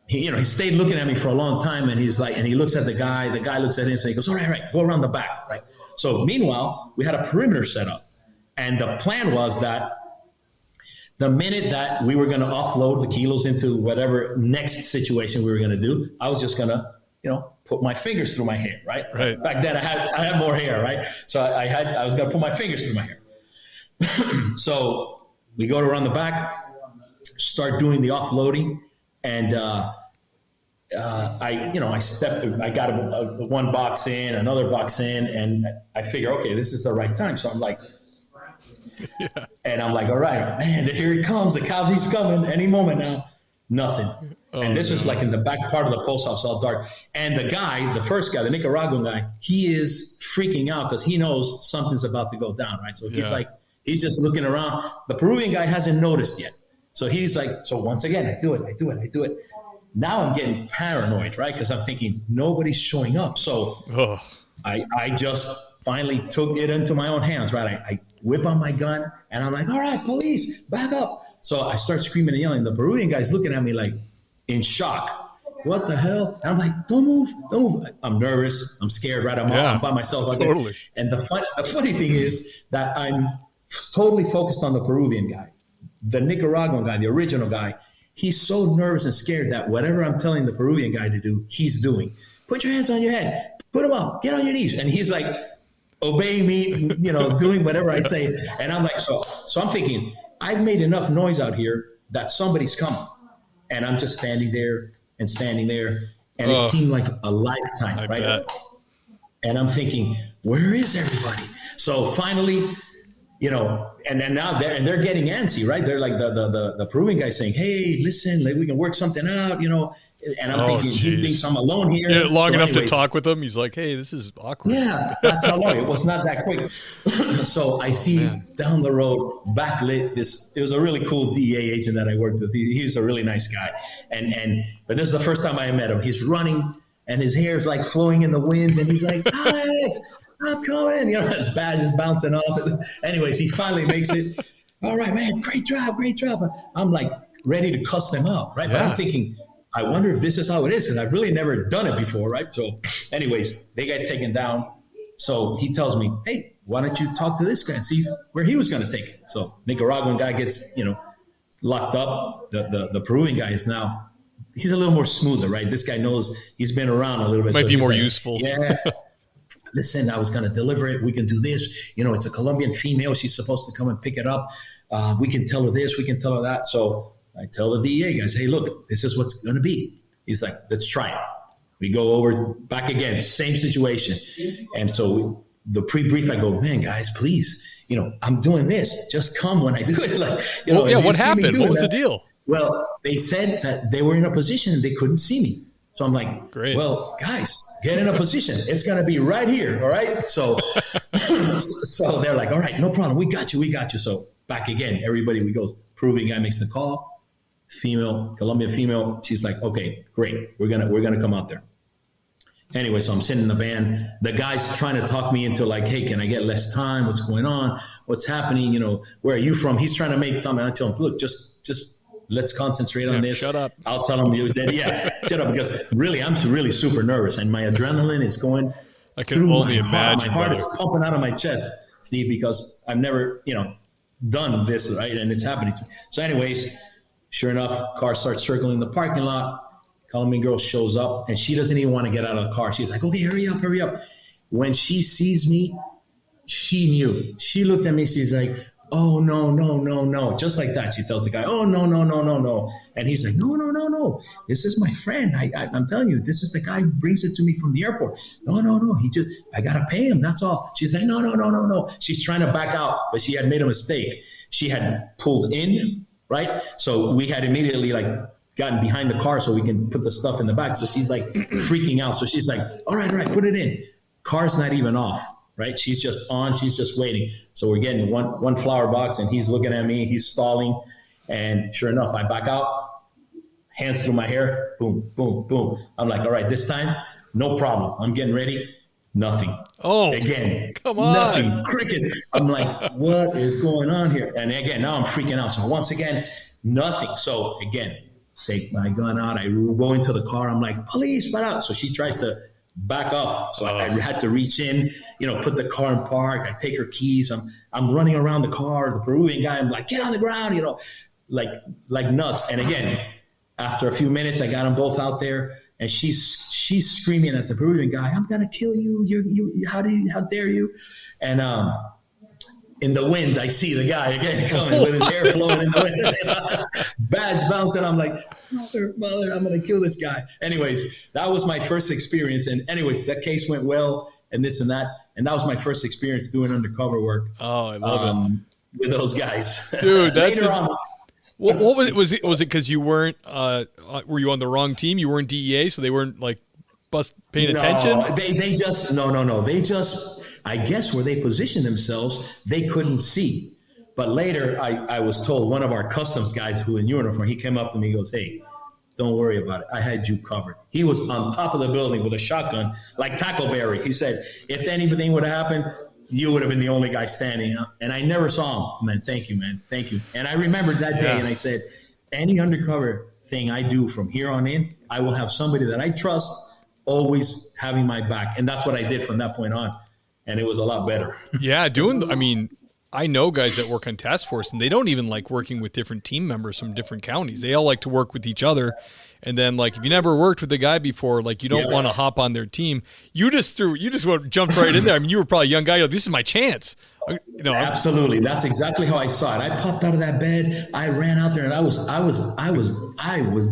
Speaker 3: he stayed looking at me for a long time, and he's like, and he looks at the guy looks at him, so he goes, all right, go around the back, right? So meanwhile, we had a perimeter set up. And the plan was that the minute that we were going to offload the kilos into whatever next situation we were going to do, I was just going to, put my fingers through my hair, right?
Speaker 2: Right.
Speaker 3: Back then I had more hair, right? So I was going to put my fingers through my hair. So we go to run the back, start doing the offloading, and I got one box in, another box in, and I figure, okay, this is the right time. So I'm like, yeah. And I'm like, all right, man, here it comes. The cavalry's coming any moment now. Nothing. And this is like in the back part of the post house, all dark. And the first guy, the Nicaraguan guy, he is freaking out because he knows something's about to go down, right? So he's just looking around. The Peruvian guy hasn't noticed yet. So he's like, so once again, I do it. Now I'm getting paranoid, right? Because I'm thinking nobody's showing up. So I just finally took it into my own hands, right? I whip on my gun and I'm like, all right, police, back up. So I start screaming and yelling. The Peruvian guy's looking at me like in shock. What the hell? And I'm like, don't move. I'm nervous. I'm scared, right? I'm by myself.
Speaker 2: Totally.
Speaker 3: And the funny thing is that I'm totally focused on the Peruvian guy. The Nicaraguan guy, the original guy, he's so nervous and scared that whatever I'm telling the Peruvian guy to do, he's doing. Put your hands on your head. Put them up. Get on your knees. And he's like obeying me, doing whatever I say. And I'm like, so I'm thinking, I've made enough noise out here that somebody's coming. And I'm just standing there. And it seemed like a lifetime,
Speaker 2: I
Speaker 3: right?
Speaker 2: bet.
Speaker 3: And I'm thinking, where is everybody? So finally, and now they're getting antsy, right? They're like the Peruvian guy saying, hey, listen, like we can work something out, And I'm thinking, he thinks I'm alone here.
Speaker 2: Yeah, long enough to talk with him. He's like, hey, this is awkward.
Speaker 3: Yeah, that's how long. It was not that quick. So I see down the road, backlit, it was a really cool DEA agent that I worked with. He's a really nice guy. But this is the first time I met him. He's running and his hair's like flowing in the wind. And he's like, Alex, I'm coming. His badge is bouncing off. Anyways, he finally makes it. All right, man, great job. I'm like ready to cuss them out, right?
Speaker 2: Yeah.
Speaker 3: But I'm thinking, I wonder if this is how it is, because I've really never done it before, right? So anyways, they get taken down. So he tells me, hey, why don't you talk to this guy and see where he was going to take it? So Nicaraguan guy gets, locked up. The Peruvian guy is now, he's a little more smoother, right? This guy knows he's been around a little bit.
Speaker 2: Might
Speaker 3: so
Speaker 2: be more
Speaker 3: like,
Speaker 2: useful.
Speaker 3: Yeah. Listen, I was going to deliver it. We can do this. It's a Colombian female. She's supposed to come and pick it up. We can tell her this. We can tell her that. So I tell the DEA guys, hey, look, this is what's going to be. He's like, let's try it. We go over back again, same situation. And so the pre-brief, I go, man, guys, please, I'm doing this. Just come when I do it. Like,
Speaker 2: what happened? What was the deal?
Speaker 3: Well, they said that they were in a position and they couldn't see me. So I'm like, great. Well, guys, get in a position. It's going to be right here. All right. So, so they're like, all right, no problem. We got you. So back again, everybody, goes, Peruvian guy makes the call. Female, Colombian female. She's like, okay, great. We're gonna come out there. Anyway, so I'm sitting in the van. The guy's trying to talk me into like, hey, can I get less time? What's going on? What's happening? Where are you from? He's trying to make time. And I tell him, look, just let's concentrate on this.
Speaker 2: Shut up.
Speaker 3: I'll tell him shut up, because really, I'm really super nervous and my adrenaline is going.
Speaker 2: I can only
Speaker 3: My
Speaker 2: imagine.
Speaker 3: heart is pumping out of my chest, Steve, because I've never, done this, right? And it's happening to me. So anyways, sure enough, car starts circling the parking lot. Colombian girl shows up, and she doesn't even want to get out of the car. She's like, okay, hurry up. When she sees me, she knew. She looked at me. She's like, oh, no. Just like that. She tells the guy, oh, no. And he's like, no. This is my friend. I'm telling you, this is the guy who brings it to me from the airport. No. I got to pay him. That's all. She's like, no. She's trying to back out, but she had made a mistake. She had pulled in, right? So we had immediately gotten behind the car so we can put the stuff in the back. So she's like freaking out. So she's like, all right, put it in. Car's not even off. right? She's just on. She's just waiting. So we're getting one flower box, and he's looking at me. He's stalling. And sure enough, I back out, hands through my hair, boom, boom, boom. I'm like, all right, this time, no problem. I'm getting ready. Nothing.
Speaker 2: Oh,
Speaker 3: again,
Speaker 2: come on.
Speaker 3: Nothing. Cricket. I'm like, what is going on here? And again, now I'm freaking out. So once again, nothing. So again, take my gun out. I go into the car. I'm like, police, back out. So she tries to back up. So I had to reach in, put the car in park. I take her keys. I'm running around the car. The Peruvian guy, I'm like, get on the ground, like nuts. And again, after a few minutes, I got them both out there, and she's screaming at the Peruvian guy, I'm gonna kill you. How dare you? And in the wind, I see the guy again coming with his hair flowing in the wind, badge bouncing. I'm like, mother, I'm gonna kill this guy. Anyways, that was my first experience. And anyways, that case went well, and this and that. And that was my first experience doing undercover work.
Speaker 2: Oh, I love it.
Speaker 3: With those guys.
Speaker 2: Dude, that's what was it? Was it because you weren't? Were you on the wrong team? You weren't DEA, so they weren't like paying attention.
Speaker 3: They just no. They just, I guess, where they positioned themselves, they couldn't see. But later, I was told, one of our customs guys who in uniform, he came up to me, he goes, hey, don't worry about it. I had you covered. He was on top of the building with a shotgun, like Tackleberry. He said, if anything would have happened, you would have been the only guy standing. And I never saw him. Man, thank you, man. Thank you. And I remembered that day, and I said, any undercover thing I do from here on in, I will have somebody that I trust always having my back. And that's what I did from that point on. And it was a lot better.
Speaker 2: Yeah, I know guys that work on task force, and they don't even like working with different team members from different counties. They all like to work with each other. And then, like, if you never worked with a guy before, like, you don't want to hop on their team. You just jumped right in there. I mean, you were probably a young guy. You're like, this is my chance.
Speaker 3: Absolutely. That's exactly how I saw it. I popped out of that bed. I ran out there, and I was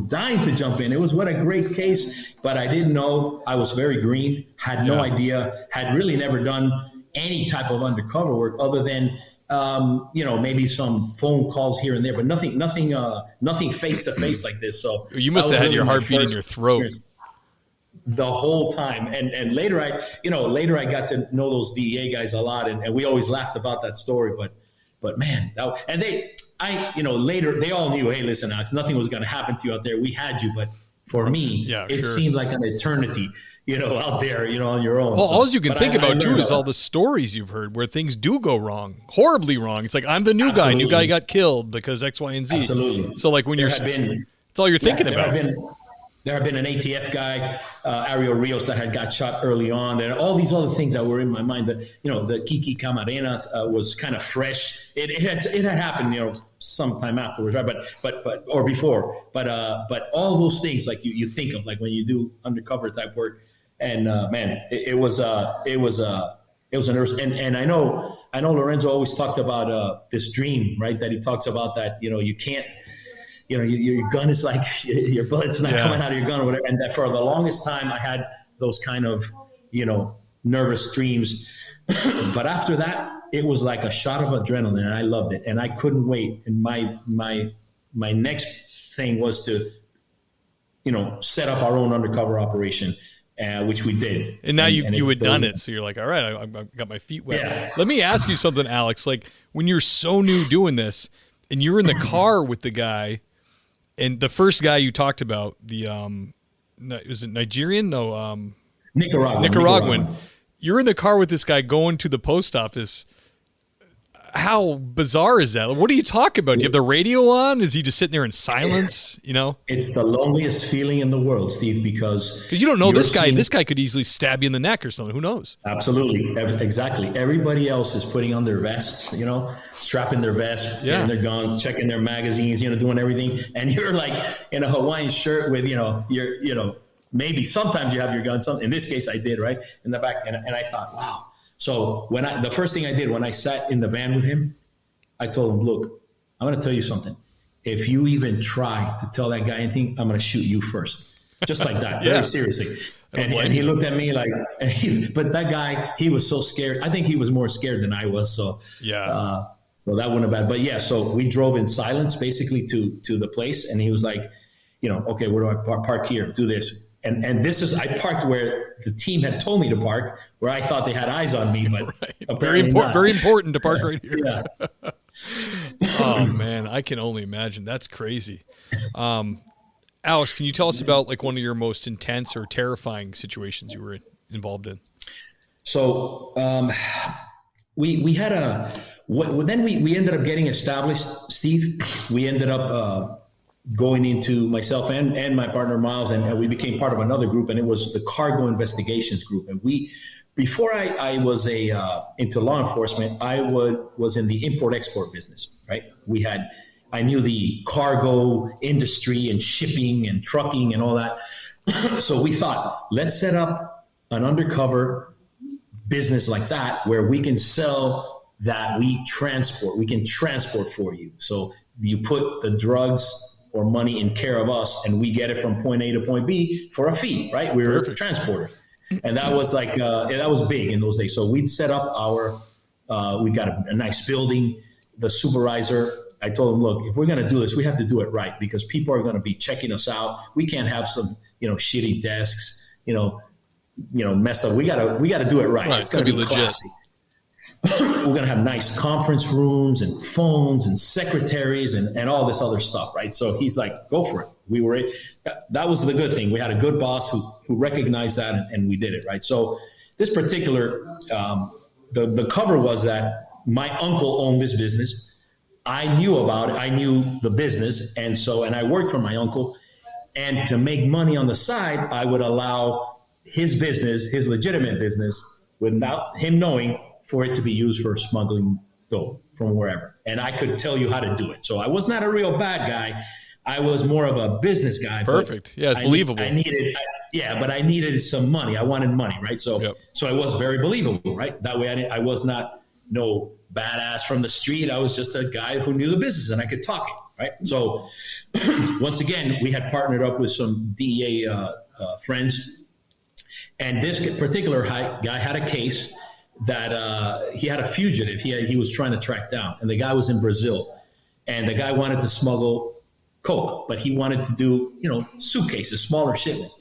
Speaker 3: dying to jump in. It was what a great case, but I didn't know. I was very green, had no idea, had really never done any type of undercover work other than maybe some phone calls here and there, but nothing face to face like this. So
Speaker 2: you must have had your heartbeat in your throat
Speaker 3: the whole time. And later I got to know those DEA guys a lot, and we always laughed about that story. But man, later they all knew, hey, listen, it's nothing was going to happen to you out there. We had you, but for me, it seemed like an eternity. Out there, on your own.
Speaker 2: Well, all you can think about, too, is all the stories you've heard where things do go wrong, horribly wrong. It's like, I'm the new guy. New guy got killed because X, Y, and Z.
Speaker 3: Absolutely.
Speaker 2: So, like, when it's all you're thinking about.
Speaker 3: There have been an ATF guy, Ariel Rios, that got shot early on. There are all these other things that were in my mind. The Kiki Camarenas was kind of fresh. It had happened, sometime afterwards, right? But or before. But all those things, like you think of, like when you do undercover type work. And man, it was a nurse. And I know Lorenzo always talked about this dream, right? That he talks about that, you can't, your gun is like, your bullet's not coming out of your gun or whatever. And that for the longest time, I had those kind of, nervous dreams. But after that, it was like a shot of adrenaline, and I loved it. And I couldn't wait. And my next thing was to, set up our own undercover operation. Which we did.
Speaker 2: And now you had done it, so you're like, all right, I got my feet wet. Yeah. Let me ask you something, Alex. Like, when you're so new doing this, and you're in the car with the guy, and the first guy you talked about, was it Nigerian? No, Nicaraguan. You're in the car with this guy going to the post office. How bizarre is that? What do you talk about? Do you have the radio on? Is he just sitting there in silence?
Speaker 3: It's the loneliest feeling in the world, Steve, because
Speaker 2: you don't know this guy. This guy could easily stab you in the neck or something. Who knows?
Speaker 3: Absolutely, exactly. Everybody else is putting on their vests, strapping their vests, getting their guns, checking their magazines, doing everything, and you're like in a Hawaiian shirt with, maybe sometimes you have your gun. In this case, I did, right in the back, and I thought, wow. So the first thing I did when I sat in the van with him, I told him, look, I'm going to tell you something. If you even try to tell that guy anything, I'm going to shoot you first. Just like that, very seriously. And he looked at me like, but that guy, he was so scared. I think he was more scared than I was. So so that wouldn't have been bad. But so we drove in silence basically to the place. And he was like, okay, where do I park here? Do this. And this is, I parked where the team had told me to park, where I thought they had eyes on me, but
Speaker 2: very important to park right here.
Speaker 3: Yeah.
Speaker 2: Oh man, I can only imagine. That's crazy. Alex, can you tell us about like one of your most intense or terrifying situations you were involved in?
Speaker 3: So we had then we ended up getting established, Steve. We ended up going into, myself and my partner Miles, and we became part of another group, and it was the Cargo Investigations Group. And before I was into law enforcement, I was in the import-export business, right? I knew the cargo industry and shipping and trucking and all that. So we thought, let's set up an undercover business like that where we can sell that we can transport for you. So you put the drugs or money in care of us, and we get it from point A to point B for a fee, right? We were transporters. And that was like, that was big in those days. So we'd set up we got a nice building. The supervisor, I told him, look, if we're going to do this, we have to do it right, because people are going to be checking us out. We can't have some, shitty desks, messed up. We got to do it right.
Speaker 2: It's going to be legit.
Speaker 3: Classy. We're going to have nice conference rooms and phones and secretaries and all this other stuff, right? So he's like, go for it. That was the good thing. We had a good boss who recognized that, and we did it, right? So this particular, the cover was that my uncle owned this business. I knew about it. I knew the business. And I worked for my uncle. And to make money on the side, I would allow his business, his legitimate business, without him knowing, for it to be used for smuggling dope from wherever. And I could tell you how to do it. So I was not a real bad guy. I was more of a business guy.
Speaker 2: Perfect. Yeah, it's believable.
Speaker 3: But I needed some money. I wanted money, right? So I was very believable, right? That way I was not no badass from the street. I was just a guy who knew the business and I could talk it, right? So once again, we had partnered up with some DEA friends. And this particular guy had a case that he had a fugitive he was trying to track down, and the guy was in Brazil, and the guy wanted to smuggle coke, but he wanted to do suitcases, smaller shipments.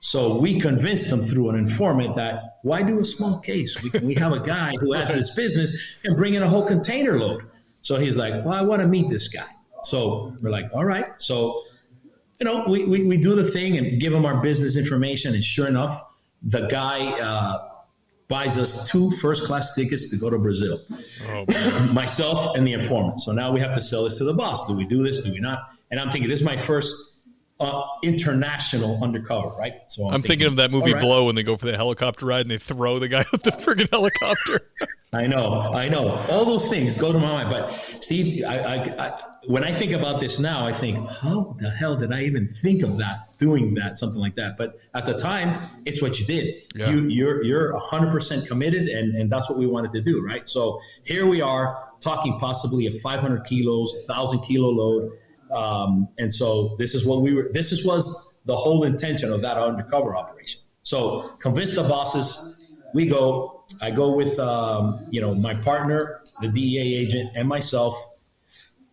Speaker 3: So we convinced him through an informant that why do a small case? We have a guy who has this business and bring in a whole container load. So he's like, well, I want to meet this guy. So we're like, all right. So we do the thing and give him our business information, and sure enough, the guy buys us 2 first-class tickets to go to Brazil. Oh, myself and the informant. So now we have to sell this to the boss. Do we do this? Do we not? And I'm thinking, this is my first international undercover, right? So
Speaker 2: I'm thinking of that movie Blow, when they go for the helicopter ride and they throw the guy off the friggin' helicopter.
Speaker 3: I know. All those things go to my mind. But Steve, I when I think about this now, I think, how the hell did I even think of doing that, something like that? But at the time, it's what you did. Yeah. You're 100% committed, and that's what we wanted to do, right? So here we are talking possibly a 500 kilos, 1,000 kilo load. And so this was the whole intention of that undercover operation. So convince the bosses. I go with, my partner, the DEA agent, and myself,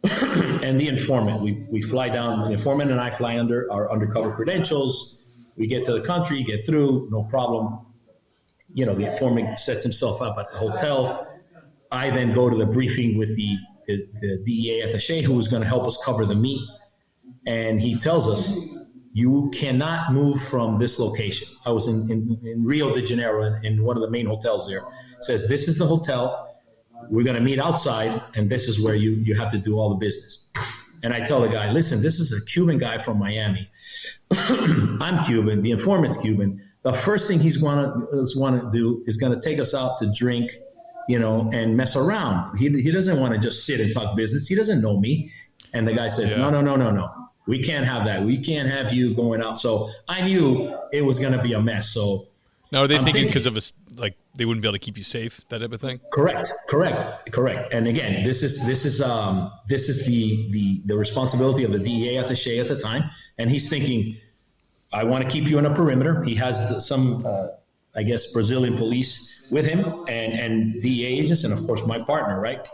Speaker 3: and the informant. We fly down. The informant and I fly under our undercover credentials. We get to the country, get through, no problem. The informant sets himself up at the hotel. I then go to the briefing with the DEA Attache, who was going to help us cover the meat. And he tells us, you cannot move from this location. I was in Rio de Janeiro, in one of the main hotels there. It says, this is the hotel. We're going to meet outside, and this is where you have to do all the business. And I tell the guy, listen, this is a Cuban guy from Miami. I'm Cuban. The informant's Cuban. The first thing he's want to do is going to take us out to drink, and mess around. He doesn't want to just sit and talk business. He doesn't know me. And the guy says, no. We can't have that. We can't have you going out. So I knew it was going to be a mess. So
Speaker 2: now, are they thinking because of they wouldn't be able to keep you safe, that type of thing?
Speaker 3: Correct. And again, this is the responsibility of the DEA attaché at the time. And he's thinking, I want to keep you on a perimeter. He has some, Brazilian police with him and DEA agents, and of course my partner, right?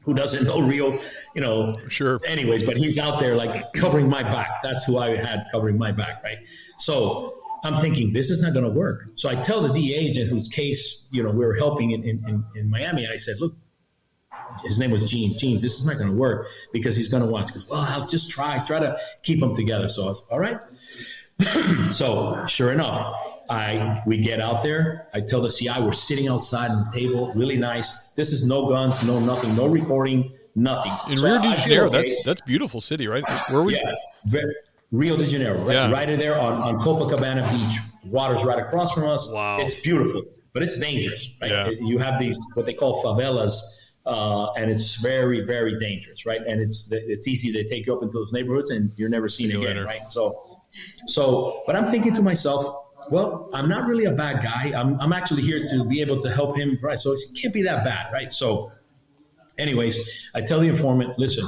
Speaker 3: Who doesn't know real,
Speaker 2: Sure.
Speaker 3: Anyways, but he's out there like covering my back. That's who I had covering my back, right? So I'm thinking this is not going to work. So I tell the DA agent whose case, we were helping in Miami. And I said, look, his name was Gene. Gene, this is not going to work because he's going to watch. He goes, well, I'll just try to keep them together. So I was, all right. So sure enough, we get out there. I tell the CI, we're sitting outside on the table, really nice. This is no guns, no nothing, no recording, nothing.
Speaker 2: In Rio de Janeiro, that's beautiful city, right? Where was
Speaker 3: Rio de Janeiro, right there on Copacabana Beach. Water's right across from us.
Speaker 2: Wow.
Speaker 3: It's beautiful, but it's dangerous, right?
Speaker 2: Yeah.
Speaker 3: You have these, what they call favelas, and it's very, very dangerous, right? And it's easy to take you up into those neighborhoods and you're never seen again, later. Right? So, but I'm thinking to myself, well, I'm not really a bad guy. I'm actually here to be able to help him, right? So it can't be that bad, right? So anyways, I tell the informant, listen,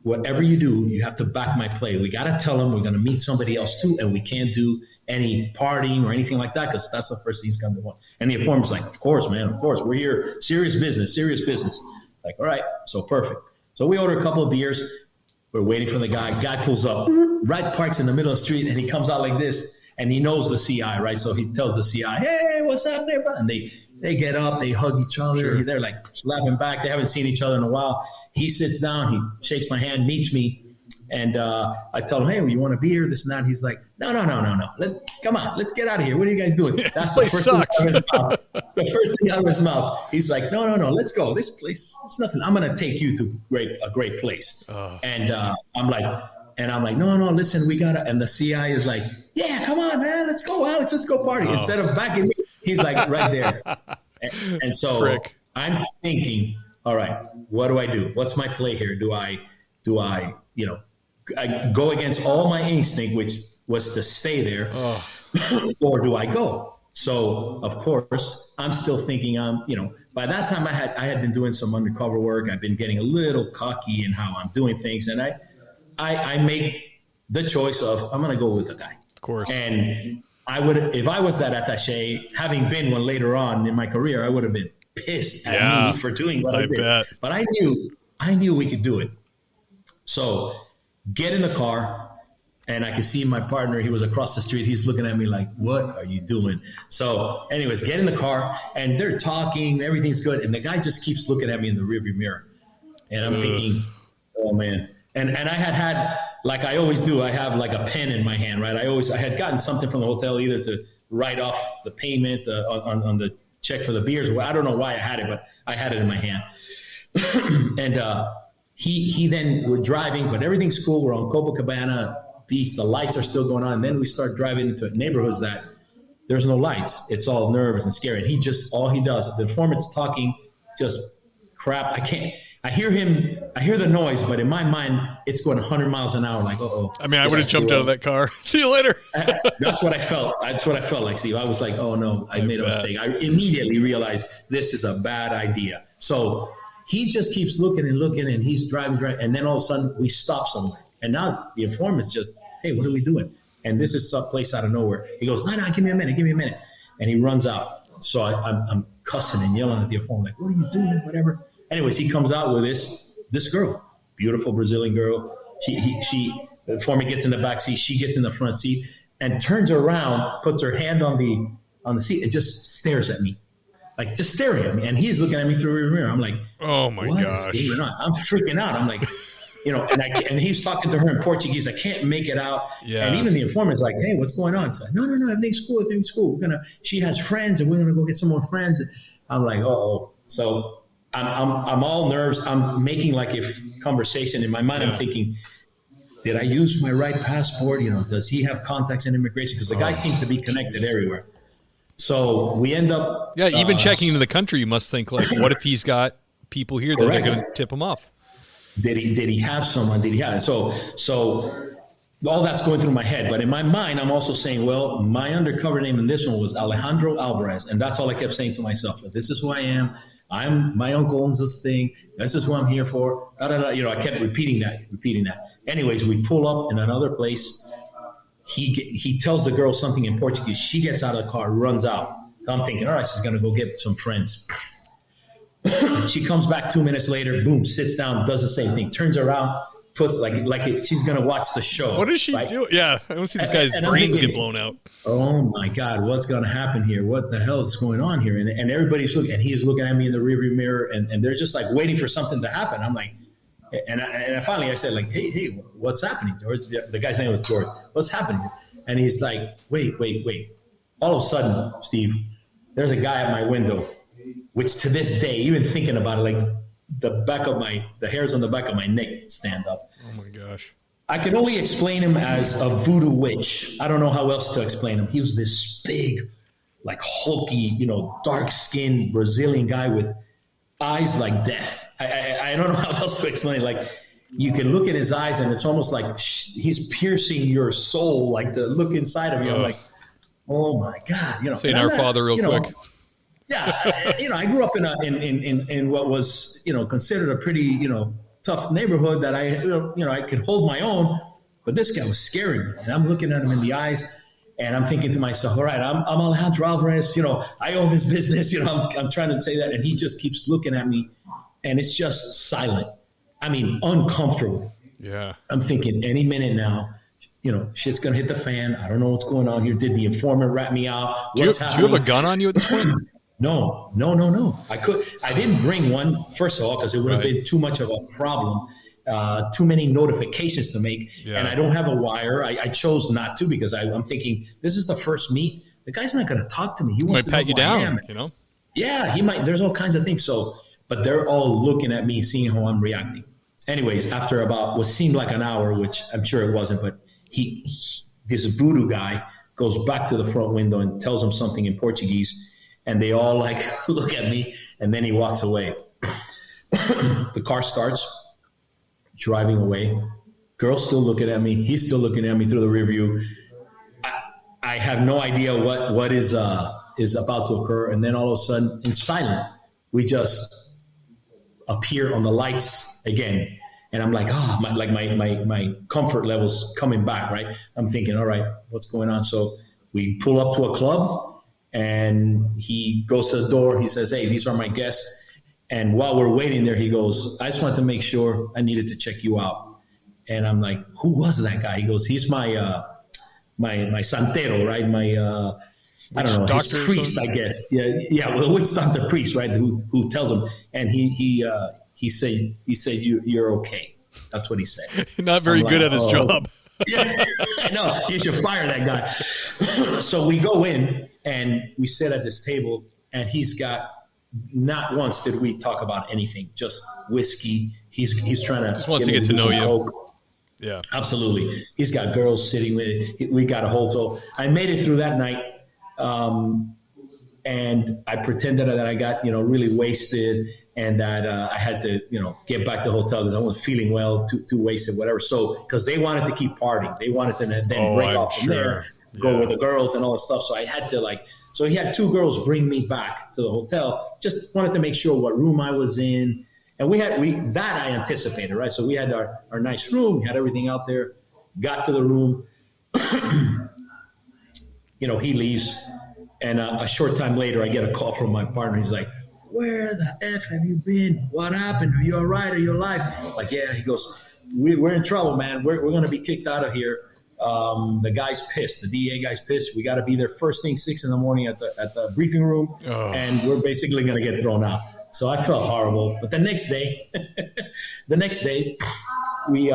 Speaker 3: whatever you do, you have to back my play. We got to tell him we're going to meet somebody else too, and we can't do any partying or anything like that because that's the first thing he's going to want. And the informant's like, of course, man, of course. We're here. Serious business. Like, all right. So perfect. So we order a couple of beers. We're waiting for the guy. Guy pulls up, right parks in the middle of the street, and he comes out like this, and he knows the CI, right? So he tells the CI, hey, what's up there, bro? And they get up, they hug each other. Sure. They're like slapping back. They haven't seen each other in a while. He sits down, he shakes my hand, meets me, and I tell him, hey, well, you want a beer, this and that? He's like, no. Come on, let's get out of here. What are you guys doing?
Speaker 2: That's the first sucks.
Speaker 3: Thing out of his mouth. The first thing out of his mouth. He's like, no, let's go. This place, it's nothing. I'm going to take you to a great place. And I'm like, no, listen, we got to. And the CI is like, yeah, come on, man. Let's go, Alex. Let's go party. Instead of backing me, he's like right there. And so Frick. I'm thinking, all right, what do I do? What's my play here? Do I I go against all my instinct, which was to stay there, or do I go? So of course, I'm still thinking, by that time I had been doing some undercover work. I've been getting a little cocky in how I'm doing things. And I made the choice of, I'm going to go with the guy.
Speaker 2: Of course. And
Speaker 3: I would, if I was that attaché, having been one later on in my career, I would have been pissed at me for doing what I did. Bet. But I knew we could do it. So get in the car, and I could see my partner. He was across the street. He's looking at me like, what are you doing? So anyways, get in the car, and they're talking. Everything's good. And the guy just keeps looking at me in the rearview mirror. And I'm thinking, oh, man. And I had, like I always do, I have like a pen in my hand, right? I had gotten something from the hotel either to write off the payment on the check for the beers. I don't know why I had it, but I had it in my hand. And he then, we're driving, but everything's cool. We're on Copacabana Beach. The lights are still going on. And then we start driving into neighborhoods that there's no lights. It's all nervous and scary. And all he does, the informant's talking just crap. I hear the noise, but in my mind, it's going 100 miles an hour. Like,
Speaker 2: I mean, I would have jumped out of that car. See you later.
Speaker 3: That's what I felt. That's what I felt like, Steve. I was like, oh no, I made a mistake. I immediately realized this is a bad idea. So he just keeps looking, and he's driving. And then all of a sudden we stop somewhere. And now the informant's just, hey, what are we doing? And this is some place out of nowhere. He goes, no, give me a minute. And he runs out. So I'm cussing and yelling at the informant, like, what are you doing? Whatever. Anyways, he comes out with this girl, beautiful Brazilian girl. The informant gets in the back seat. She gets in the front seat and turns around, puts her hand on the seat, and just stares at me, like just staring at me. And he's looking at me through the mirror. I'm like,
Speaker 2: oh my gosh,
Speaker 3: I'm freaking out. I'm like, and he's talking to her in Portuguese. I can't make it out. Yeah. And even the informant's like, hey, what's going on? So no, everything's cool. She has friends, and we're gonna go get some more friends. And I'm like, so. I'm all nerves. I'm making like a conversation in my mind. I'm thinking, did I use my right passport? Does he have contacts in immigration? Because the guy seems to be connected everywhere. So we end up.
Speaker 2: Yeah, even checking into the country, you must think like, what if he's got people here that are going to tip him off?
Speaker 3: Did he have someone? Did he have? So all that's going through my head. But in my mind, I'm also saying, well, my undercover name in this one was Alejandro Alvarez, and that's all I kept saying to myself. This is who I am. My uncle owns this thing. This is what I'm here for. I kept repeating that. Anyways, we pull up in another place. He tells the girl something in Portuguese. She gets out of the car, runs out. I'm thinking, all right, she's going to go get some friends. She comes back 2 minutes later, boom, sits down, does the same thing, turns around, puts she's gonna watch the show.
Speaker 2: What does she
Speaker 3: right?
Speaker 2: do? Yeah, I don't see this guy's brains get blown out.
Speaker 3: Oh my God, what's gonna happen here? What the hell is going on here? And everybody's looking, and he's looking at me in the rearview mirror, and they're just like waiting for something to happen. I'm like, and finally I said like, hey, what's happening, George? The guy's name was George. What's happening? And he's like, wait. All of a sudden, Steve, there's a guy at my window, which to this day, even thinking about it, like the hairs on the back of my neck stand up.
Speaker 2: Oh my gosh.
Speaker 3: I can only explain him as a voodoo witch. I don't know how else to explain him. He was this big, like hulky, dark-skinned Brazilian guy with eyes like death. I don't know how else to explain it. Like, you can look at his eyes and it's almost like he's piercing your soul, like the look inside of you. I'm like, oh my God.
Speaker 2: Saying Our Father real quick.
Speaker 3: Yeah. I grew up in what was, considered a pretty, tough neighborhood that I could hold my own, but this guy was scaring me. And I'm looking at him in the eyes and I'm thinking to myself, all right, I'm Alejandro Alvarez, I own this business, I'm trying to say that. And he just keeps looking at me and it's just silent. I mean, uncomfortable. Yeah. I'm thinking any minute now, shit's going to hit the fan. I don't know what's going on here. Did the informant rat me out?
Speaker 2: Do you have a gun on you at this point?
Speaker 3: No. I didn't bring one, first of all, because it would have been too much of a problem. Too many notifications to make. Yeah. And I don't have a wire. I chose not to because I'm thinking this is the first meet. The guy's not going to talk to me. He wants to
Speaker 2: pat you down,
Speaker 3: Yeah, he might. There's all kinds of things. So, but they're all looking at me, seeing how I'm reacting. Anyways, after about what seemed like an hour, which I'm sure it wasn't, but this voodoo guy goes back to the front window and tells him something in Portuguese. And they all look at me, and then he walks away. The car starts driving away. Girl's still looking at me. He's still looking at me through the rearview. I have no idea what is about to occur. And then all of a sudden, in silence, we just appear on the lights again. And I'm like, my comfort level's coming back, right? I'm thinking, all right, what's going on? So we pull up to a club. And he goes to the door. He says, hey, these are my guests. And while we're waiting there, he goes, I just wanted to make sure I needed to check you out. And I'm like, who was that guy? He goes, he's my santero, right? I don't know, his priest, I guess. Yeah. Well, witch doctor priest, right? Who tells him. And he said you're okay. That's what he said.
Speaker 2: Not very good at his job.
Speaker 3: Yeah, no, you should fire that guy. So we go in and we sit at this table, and he's got, not once did we talk about anything, just whiskey. He's trying to
Speaker 2: just wants to get to know you.
Speaker 3: Coke. Yeah, absolutely. He's got girls sitting with it. We got a hold. So I made it through that night, and I pretended that I got really wasted. And that I had to, get back to the hotel because I wasn't feeling well, too wasted, whatever. So, because they wanted to keep partying. They wanted to then break off from there, go with the girls and all that stuff. So I had to so he had two girls bring me back to the hotel. Just wanted to make sure what room I was in. And that I anticipated, right? So we had our nice room. We had everything out there. Got to the room. He leaves. And a short time later, I get a call from my partner. He's like, where the F have you been? What happened? Are you all right? Are you alive? Like, yeah. He goes, we're in trouble, man. We're going to be kicked out of here. The guy's pissed. The DA guy's pissed. We got to be there first thing, 6 a.m. at the briefing room. And we're basically going to get thrown out. So I felt horrible. But the next day, we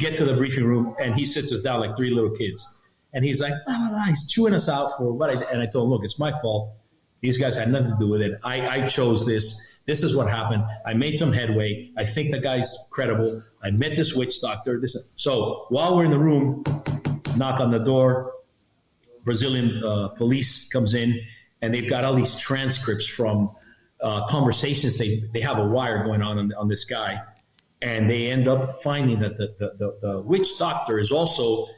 Speaker 3: get to the briefing room, and he sits us down like 3 little kids. And he's like, he's chewing us out for what I did. And I told him, look, it's my fault. These guys had nothing to do with it. I chose this. This is what happened. I made some headway. I think the guy's credible. I met this witch doctor. So while we're in the room, knock on the door, Brazilian police comes in, and they've got all these transcripts from conversations. They have a wire going on this guy, and they end up finding that the witch doctor is also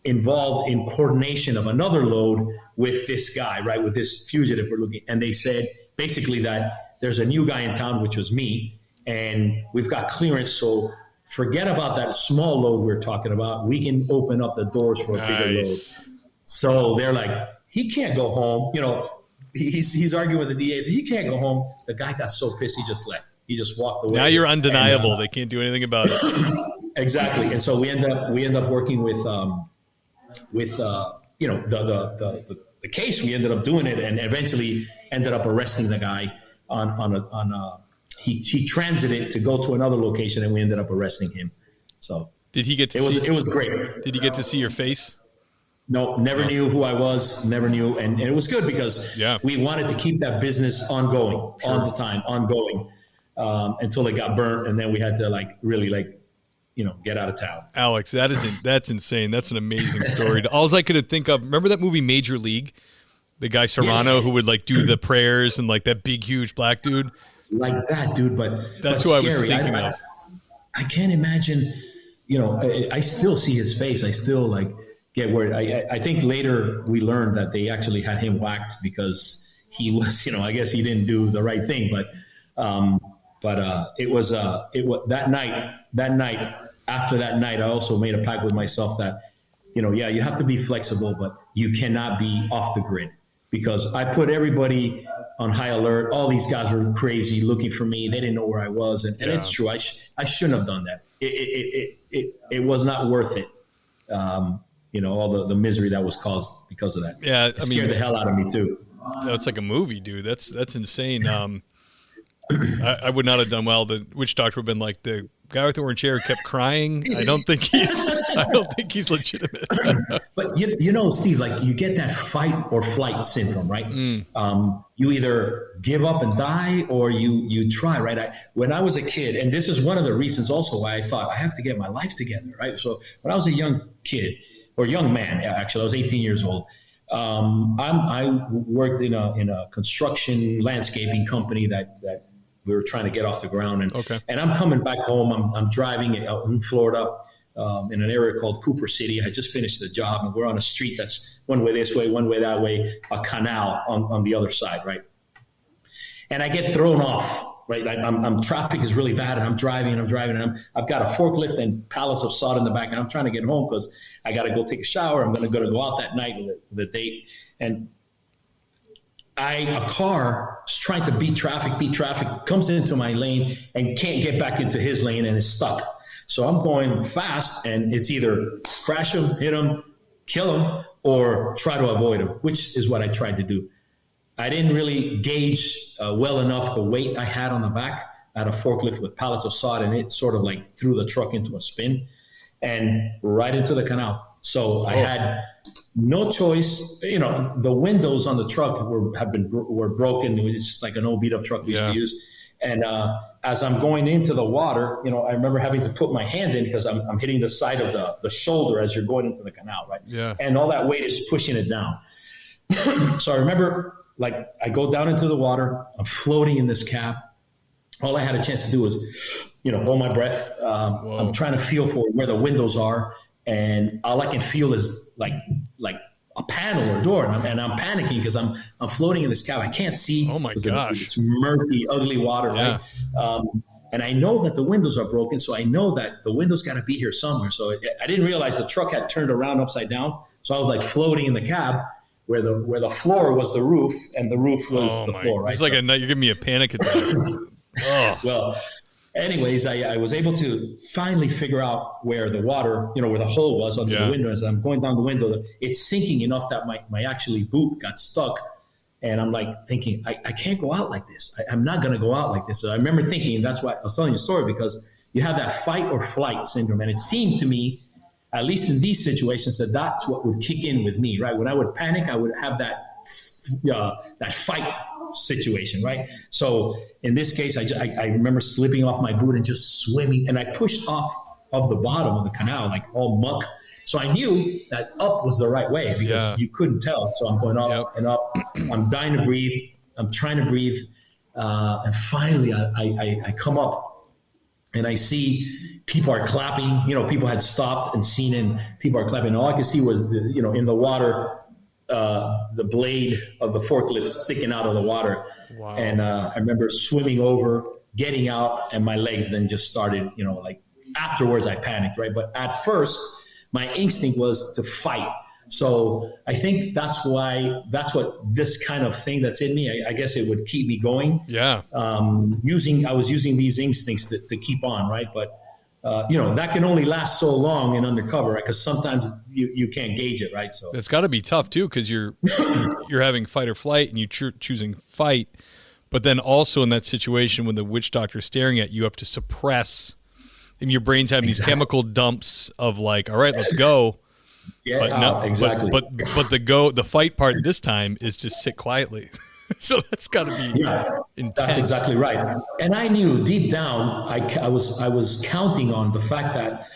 Speaker 3: involved in coordination of another load with this guy, right, with this fugitive we're looking. And they said basically that there's a new guy in town, which was me, and we've got clearance, so forget about that small load we're talking about. We can open up the doors for a bigger load. So they're like, he can't go home. He's arguing with the DA. He can't go home. The guy got so pissed, he just left. He just walked away.
Speaker 2: Now you're undeniable. They can't do anything about it.
Speaker 3: exactly. And so we end up working with the case. We ended up doing it, and eventually ended up arresting the guy he transited to go to another location, and we ended up arresting him. So
Speaker 2: did he get to
Speaker 3: it was great.
Speaker 2: Did he get to see your face?
Speaker 3: No, never knew who I was, never knew. And it was good because we wanted to keep that business ongoing, all the time, ongoing, until it got burnt. And then we had to really get out of town.
Speaker 2: Alex, that's insane. That's an amazing story. All I could think of, remember that movie Major League? The guy Serrano who would do the prayers and that big, huge black dude?
Speaker 3: Like that dude, but
Speaker 2: that's who
Speaker 3: scary.
Speaker 2: I was thinking of.
Speaker 3: I can't imagine, I still see his face. I still get worried. I think later we learned that they actually had him whacked because he was, I guess he didn't do the right thing. But it was that night. After that night, I also made a pact with myself that, you have to be flexible, but you cannot be off the grid, because I put everybody on high alert. All these guys were crazy looking for me. They didn't know where I was. And it's true. I shouldn't have done that. It was not worth it. All the misery that was caused because of that.
Speaker 2: Yeah.
Speaker 3: It scared the hell out of me too.
Speaker 2: That's like a movie, dude. That's insane. I would not have done well. The witch doctor would have been like, the guy with the orange hair kept crying. I don't think he's legitimate.
Speaker 3: But Steve, you get that fight or flight syndrome, right? You either give up and die, or you try, right? When I was a kid, and this is one of the reasons also why I thought I have to get my life together, right? So when I was a young kid, or young man, actually, I was 18 years old. I worked in a construction landscaping company that we were trying to get off the ground. And I'm coming back home. I'm driving out in Florida, in an area called Cooper City. I just finished the job, and we're on a street that's one way this way, one way that way, a canal on the other side, right? And I get thrown off, right? I'm traffic is really bad, and I'm driving, and I've got a forklift and pallets of sod in the back, and I'm trying to get home because I got to go take a shower. I'm going to go out that night with the date. And a car is trying to beat traffic, comes into my lane and can't get back into his lane and is stuck. So I'm going fast, and it's either crash him, hit him, kill him, or try to avoid him, which is what I tried to do. I didn't really gauge well enough the weight I had on the back. I had a forklift with pallets of sod, and it sort of threw the truck into a spin and right into the canal. So I had no choice. The windows on the truck were broken. It was just like an old beat up truck we used to use. And as I'm going into the water, I remember having to put my hand in because I'm hitting the side of the shoulder as you're going into the canal, right? Yeah. And all that weight is pushing it down. So I remember, I go down into the water. I'm floating in this cab. All I had a chance to do was, hold my breath. I'm trying to feel for where the windows are. And all I can feel is like a panel or a door, and I'm panicking because I'm floating in this cab. I can't see.
Speaker 2: Oh my gosh!
Speaker 3: It's murky, ugly water, right? And I know that the windows are broken, so I know that the windows got to be here somewhere. So I didn't realize the truck had turned around upside down. So I was floating in the cab, where the floor was the roof, and the roof was the floor. Right?
Speaker 2: It's you're giving me a panic attack.
Speaker 3: Well. Anyways, I was able to finally figure out where the water, where the hole was under the window. As I'm going down the window, it's sinking enough that my actually boot got stuck. And I'm thinking, I can't go out like this. I'm not going to go out like this. So I remember thinking, that's why I was telling you the story, because you have that fight or flight syndrome. And it seemed to me, at least in these situations, that's what would kick in with me, right? When I would panic, I would have that fight situation, right? So in this case, I remember slipping off my boot and just swimming, and I pushed off of the bottom of the canal, all muck. So I knew that up was the right way because you couldn't tell. So I'm going up and up. I'm dying to breathe. I'm trying to breathe. And finally I come up and I see people are clapping. People had stopped and seen, and people are clapping. And all I could see was, in the water, the blade of the forklift sticking out of the water. Wow. And I remember swimming over, getting out, and my legs then just started, afterwards I panicked, right? But at first, my instinct was to fight. So I think that's what this kind of thing that's in me, I guess it would keep me going. Yeah. I was using these instincts to keep on, right? But that can only last so long in undercover, right? Because sometimes you can't gauge it, right? So
Speaker 2: it's got to be tough too, because you're having fight or flight, and you're choosing fight, but then also in that situation when the witch doctor is staring at you, you have to suppress, and your brain's having these chemical dumps of like, all right, let's go.
Speaker 3: Yeah,
Speaker 2: but no,
Speaker 3: exactly.
Speaker 2: But the fight part this time is to sit quietly. So that's got to be intense.
Speaker 3: That's exactly right. And I knew deep down, I was counting on the fact that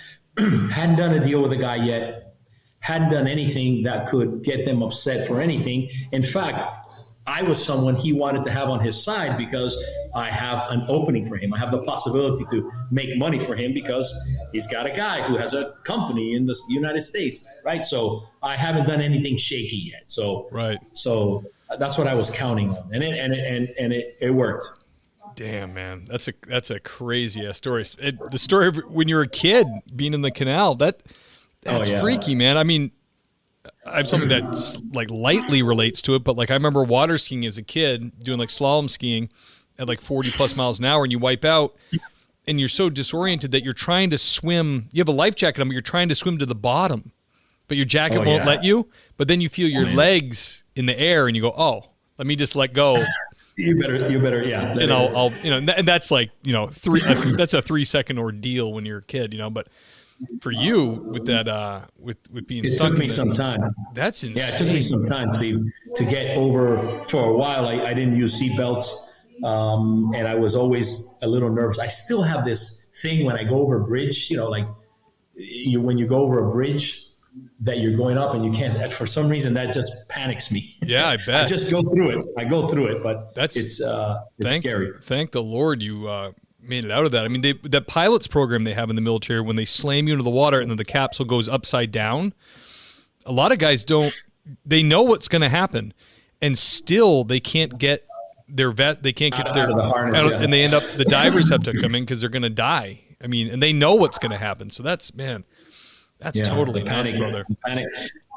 Speaker 3: hadn't done a deal with a guy yet, hadn't done anything that could get them upset for anything. In fact, I was someone he wanted to have on his side because I have an opening for him. I have the possibility to make money for him because he's got a guy who has a company in the United States, right? So I haven't done anything shaky yet. So that's what I was counting on, and it worked.
Speaker 2: Damn, man, that's a crazy ass story. The story of when you were a kid being in the canal, that's freaky, man. I mean, I have something that like lightly relates to it, but like I remember water skiing as a kid, doing like slalom skiing at like 40 plus miles an hour, and you wipe out, and you're so disoriented that you're trying to swim. You have a life jacket on, but you're trying to swim to the bottom, but your jacket won't let you. But then you feel your legs in the air, and you go, "Oh, let me just let go."
Speaker 3: You better, yeah.
Speaker 2: And I'll and that's like that's a 3-second ordeal when you're a kid, But for you with that, with being sunk,
Speaker 3: it took me some time.
Speaker 2: That's insane.
Speaker 3: Yeah, it took me some time to get over. For a while, I didn't use seatbelts, and I was always a little nervous. I still have this thing when I go over a bridge. When you go over a bridge that you're going up and you can't. For some reason, that just panics me.
Speaker 2: Yeah, I bet.
Speaker 3: I just go through it. But it's scary.
Speaker 2: Thank the Lord you made it out of that. I mean, that pilots program they have in the military, when they slam you into the water and then the capsule goes upside down, a lot of guys they know what's going to happen, and still they can't get their they can't get their,
Speaker 3: out of the harness,
Speaker 2: and they end up, the divers have to come in because they're going to die. I mean, and they know what's going to happen. So that's totally nuts, brother.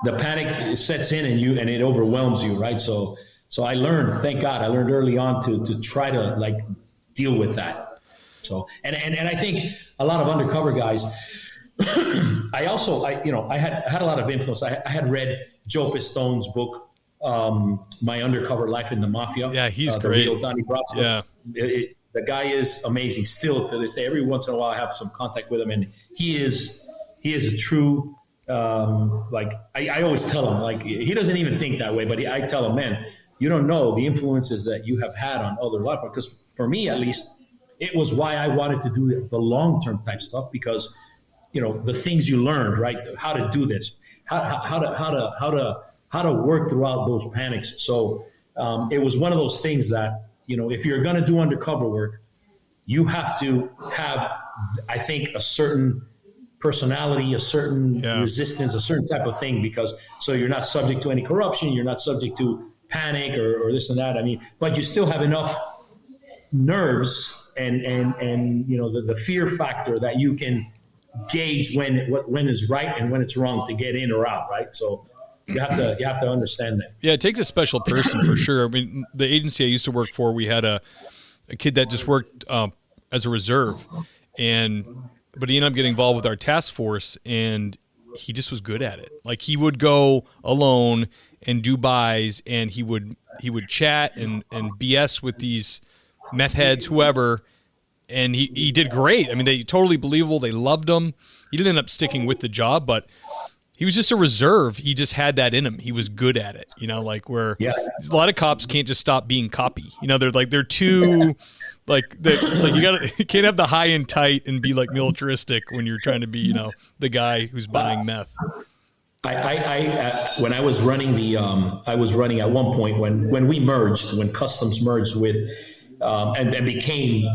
Speaker 3: The panic sets in and it overwhelms you, right? So I learned, thank God, early on to try to like deal with that. So, and I think a lot of undercover guys, I had a lot of influence. I had read Joe Pistone's book, My Undercover Life in the Mafia.
Speaker 2: Yeah, he's great.
Speaker 3: Yeah. The guy is amazing still to this day. Every once in a while I have some contact with him, and he is a true, I always tell him, like, he doesn't even think that way, but I tell him, man, you don't know the influences that you have had on other life. Because for me, at least, it was why I wanted to do the long-term type stuff, because, the things you learned, right? How to do this, how to work throughout those panics. So it was one of those things that, if you're going to do undercover work, you have to have, I think, a certain personality, a certain resistance, a certain type of thing, because so you're not subject to any corruption, you're not subject to panic or this and that. I mean, but you still have enough nerves and the fear factor that you can gauge when is right and when it's wrong to get in or out, right? So you have to understand that.
Speaker 2: Yeah, it takes a special person for sure. I mean, the agency I used to work for, we had a kid that just worked as a reserve, but he ended up getting involved with our task force, and he just was good at it. Like, he would go alone and do buys, and he would chat and BS with these meth heads, whoever, and he did great. I mean, they totally believable. They loved him. He didn't end up sticking with the job, but he was just a reserve. He just had that in him. He was good at it, where a lot of cops can't just stop being coppy. They're too it's like you can't have the high and tight and be like militaristic when you're trying to be, the guy who's buying meth.
Speaker 3: When I was running I was running at one point when we merged, when customs merged with, and became,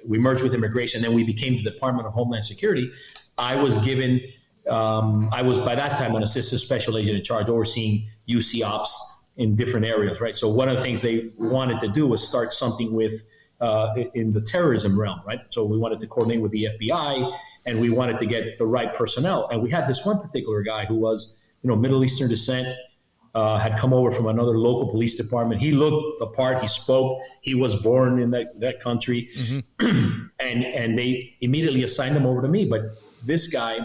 Speaker 3: we merged with immigration, then we became the Department of Homeland Security. I was given, I was by that time an assistant special agent in charge overseeing UC ops in different areas, right? So one of the things they wanted to do was start something with, in the terrorism realm, right? So we wanted to coordinate with the FBI, and we wanted to get the right personnel. And we had this one particular guy who was, Middle Eastern descent, had come over from another local police department. He looked the part. He spoke. He was born in that country. Mm-hmm. and they immediately assigned him over to me. But this guy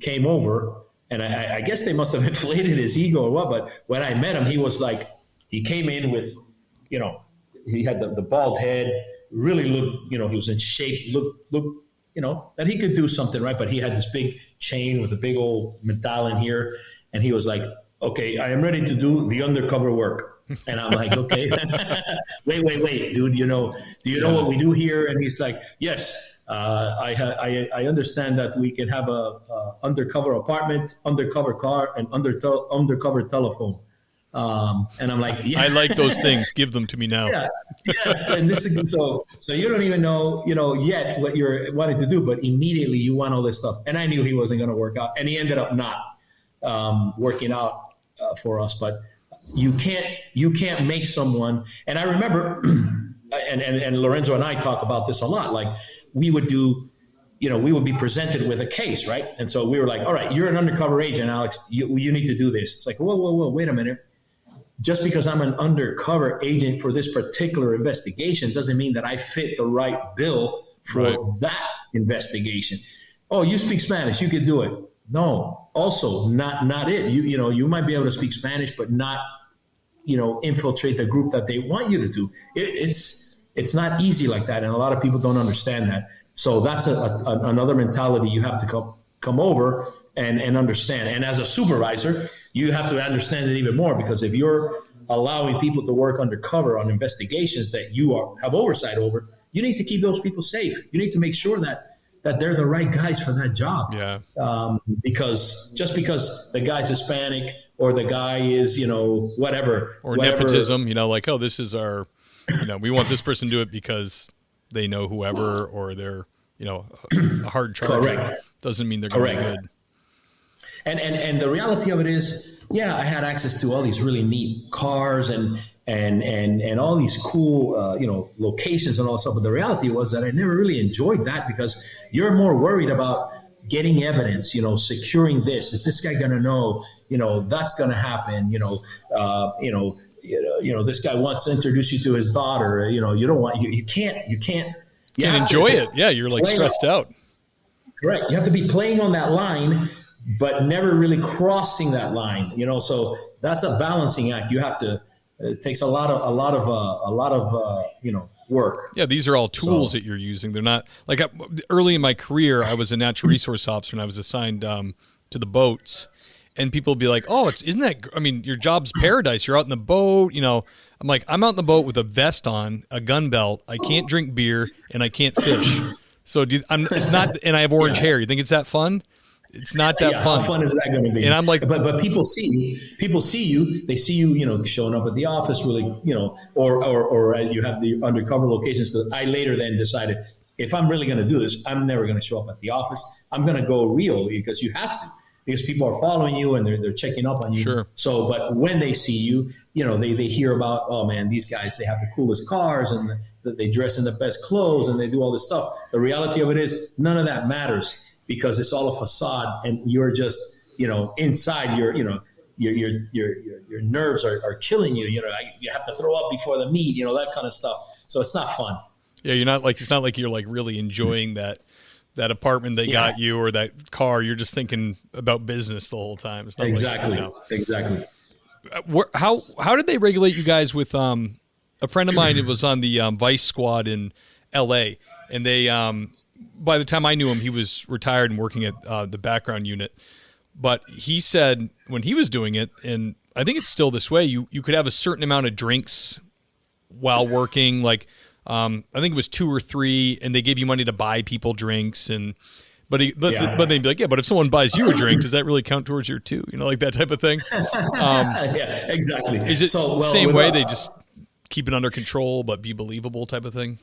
Speaker 3: came over, and I guess they must have inflated his ego or what. But when I met him, he was like, he came in with, he had the bald head, really looked, he was in shape, looked, that he could do something, right? But he had this big chain with a big old medallion here. And he was like, okay, I am ready to do the undercover work. And I'm like, okay, wait, dude, do you know what we do here? And he's like, yes, I understand that we can have a undercover apartment, undercover car, and undercover telephone. And I'm like, yeah.
Speaker 2: I like those things. Give them to me now.
Speaker 3: Yeah, yes. And this is so you don't even know, yet what you're wanting to do, but immediately you want all this stuff. And I knew he wasn't going to work out, and he ended up not working out for us. But you can't make someone. And I remember, and Lorenzo and I talk about this a lot. Like we would do, we would be presented with a case, right? And so we were like, all right, you're an undercover agent, Alex. You need to do this. It's like, whoa, wait a minute. Just because I'm an undercover agent for this particular investigation doesn't mean that I fit the right bill for that investigation. Oh, you speak Spanish, you could do it. No, also not it. You might be able to speak Spanish, but not, infiltrate the group that they want you to do. It's not easy like that, and a lot of people don't understand that. So that's another mentality you have to come over and understand. And as a supervisor, you have to understand it even more, because if you're allowing people to work undercover on investigations that you have oversight over, you need to keep those people safe. You need to make sure that they're the right guys for that job.
Speaker 2: Yeah.
Speaker 3: Because just because the guy's Hispanic or the guy is, whatever.
Speaker 2: Or nepotism, like, oh, this is our, we want this person to do it because they know whoever, or they're, a hard charge.
Speaker 3: Correct.
Speaker 2: Doesn't mean they're going to be good.
Speaker 3: And the reality of it is, yeah, I had access to all these really neat cars and all these cool, locations and all that stuff. But the reality was that I never really enjoyed that, because you're more worried about getting evidence, securing this. Is this guy going to know, that's going to happen, this guy wants to introduce you to his daughter, you don't want, you can't
Speaker 2: enjoy it. Yeah. You're like stressed out.
Speaker 3: Correct. You have to be playing on that line, but never really crossing that line, so that's a balancing act. You have to, it takes a lot of work.
Speaker 2: Yeah. These are all tools that you're using. They're not like early in my career, I was a natural resource officer, and I was assigned to the boats, and people would be like, oh, your job's paradise. You're out in the boat, I'm like, I'm out in the boat with a vest on, a gun belt. I can't drink beer, and I can't fish. So it's not, and I have orange hair. You think it's that fun? It's not that fun.
Speaker 3: How fun is that going to be?
Speaker 2: And I'm like,
Speaker 3: but people see you. They see you, showing up at the office, really, or you have the undercover locations. Because I later then decided, if I'm really going to do this, I'm never going to show up at the office. I'm going to go real, because you have to, because people are following you and they're checking up on you.
Speaker 2: Sure.
Speaker 3: So, but when they see you, they hear about, oh man, these guys, they have the coolest cars and they dress in the best clothes and they do all this stuff. The reality of it is, none of that matters, because it's all a facade, and you're just, inside your nerves are killing you. You have to throw up before the meet, that kind of stuff. So it's not fun.
Speaker 2: Yeah. it's not like you're like really enjoying that apartment they got you, or that car. You're just thinking about business the whole time. It's not
Speaker 3: exactly.
Speaker 2: Exactly. How did they regulate you guys with, a friend of mine was on the Vice Squad in LA, and they, by the time I knew him, he was retired and working at the background unit. But he said when he was doing it, and I think it's still this way, you could have a certain amount of drinks while working. Like, I think it was 2 or 3, and they gave you money to buy people drinks. But they'd be like, yeah, but if someone buys you a drink, does that really count towards your 2? Like that type of thing.
Speaker 3: Yeah, exactly.
Speaker 2: Is it the same way? They just keep it under control, but be believable type of thing?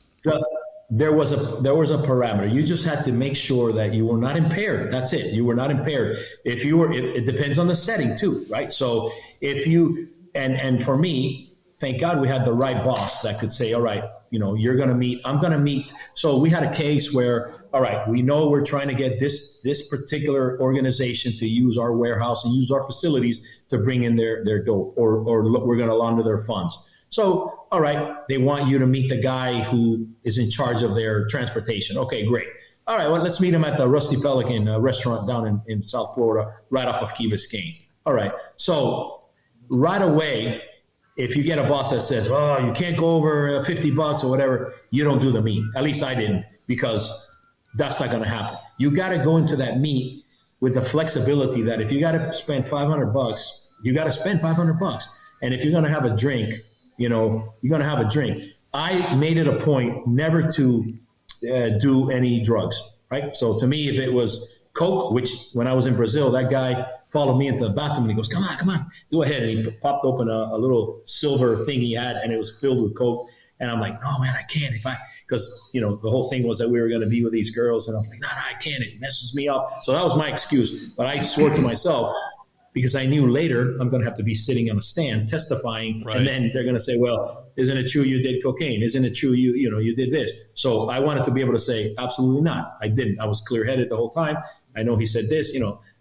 Speaker 3: There was a parameter. You just had to make sure that you were not impaired. That's it. You were not impaired. If you were, it depends on the setting too, right? So if you, and for me, thank God we had the right boss that could say, all right, you're going to meet, I'm going to meet. So we had a case where, all right, we know we're trying to get this particular organization to use our warehouse and use our facilities to bring in their dough, or we're going to launder their funds. So, all right, they want you to meet the guy who is in charge of their transportation. Okay, great. All right, well, let's meet him at the Rusty Pelican restaurant down in South Florida, right off of Key Biscayne. All right, so right away, if you get a boss that says, oh, you can't go over $50 or whatever, you don't do the meet. At least I didn't, because that's not going to happen. You got to go into that meet with the flexibility that if you got to spend $500, you got to spend $500. And if you're going to have a drink, you're going to have a drink. I made it a point never to do any drugs, right? So to me, if it was Coke, which when I was in Brazil, that guy followed me into the bathroom and he goes, come on, go ahead. And he popped open a little silver thing he had, and it was filled with Coke. And I'm like, no, man, I can't. Because the whole thing was that we were going to be with these girls. And I was like, no, I can't. It messes me up. So that was my excuse. But I swore to myself, because I knew later I'm going to have to be sitting on a stand testifying. Right. And then they're going to say, well, isn't it true you did cocaine? Isn't it true you did this? So I wanted to be able to say, absolutely not. I didn't. I was clear-headed the whole time. I know he said this,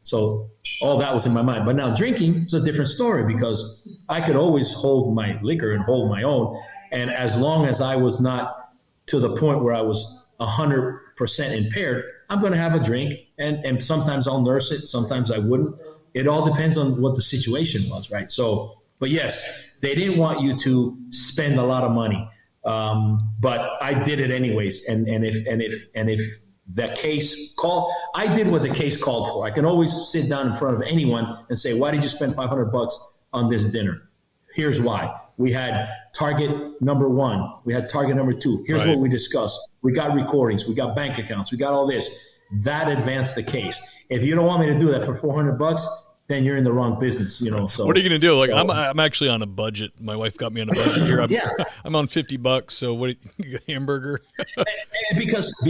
Speaker 3: so all that was in my mind. But now drinking is a different story, because I could always hold my liquor and hold my own. And as long as I was not to the point where I was 100% impaired, I'm going to have a drink. And sometimes I'll nurse it. Sometimes I wouldn't. It all depends on what the situation was, right? So, but yes, they didn't want you to spend a lot of money, but I did it anyways. And if the case called, I did what the case called for. I can always sit down in front of anyone and say, why did you spend $500 on this dinner? Here's why. We had target number 1. We had target number 2. Here's what we discussed. We got recordings. We got bank accounts. We got all this. That advanced the case. If you don't want me to do that for $400, then you're in the wrong business, So
Speaker 2: what are you going to do? Like, I'm actually on a budget. My wife got me on a budget here. I'm on $50. So what? Hamburger?
Speaker 3: because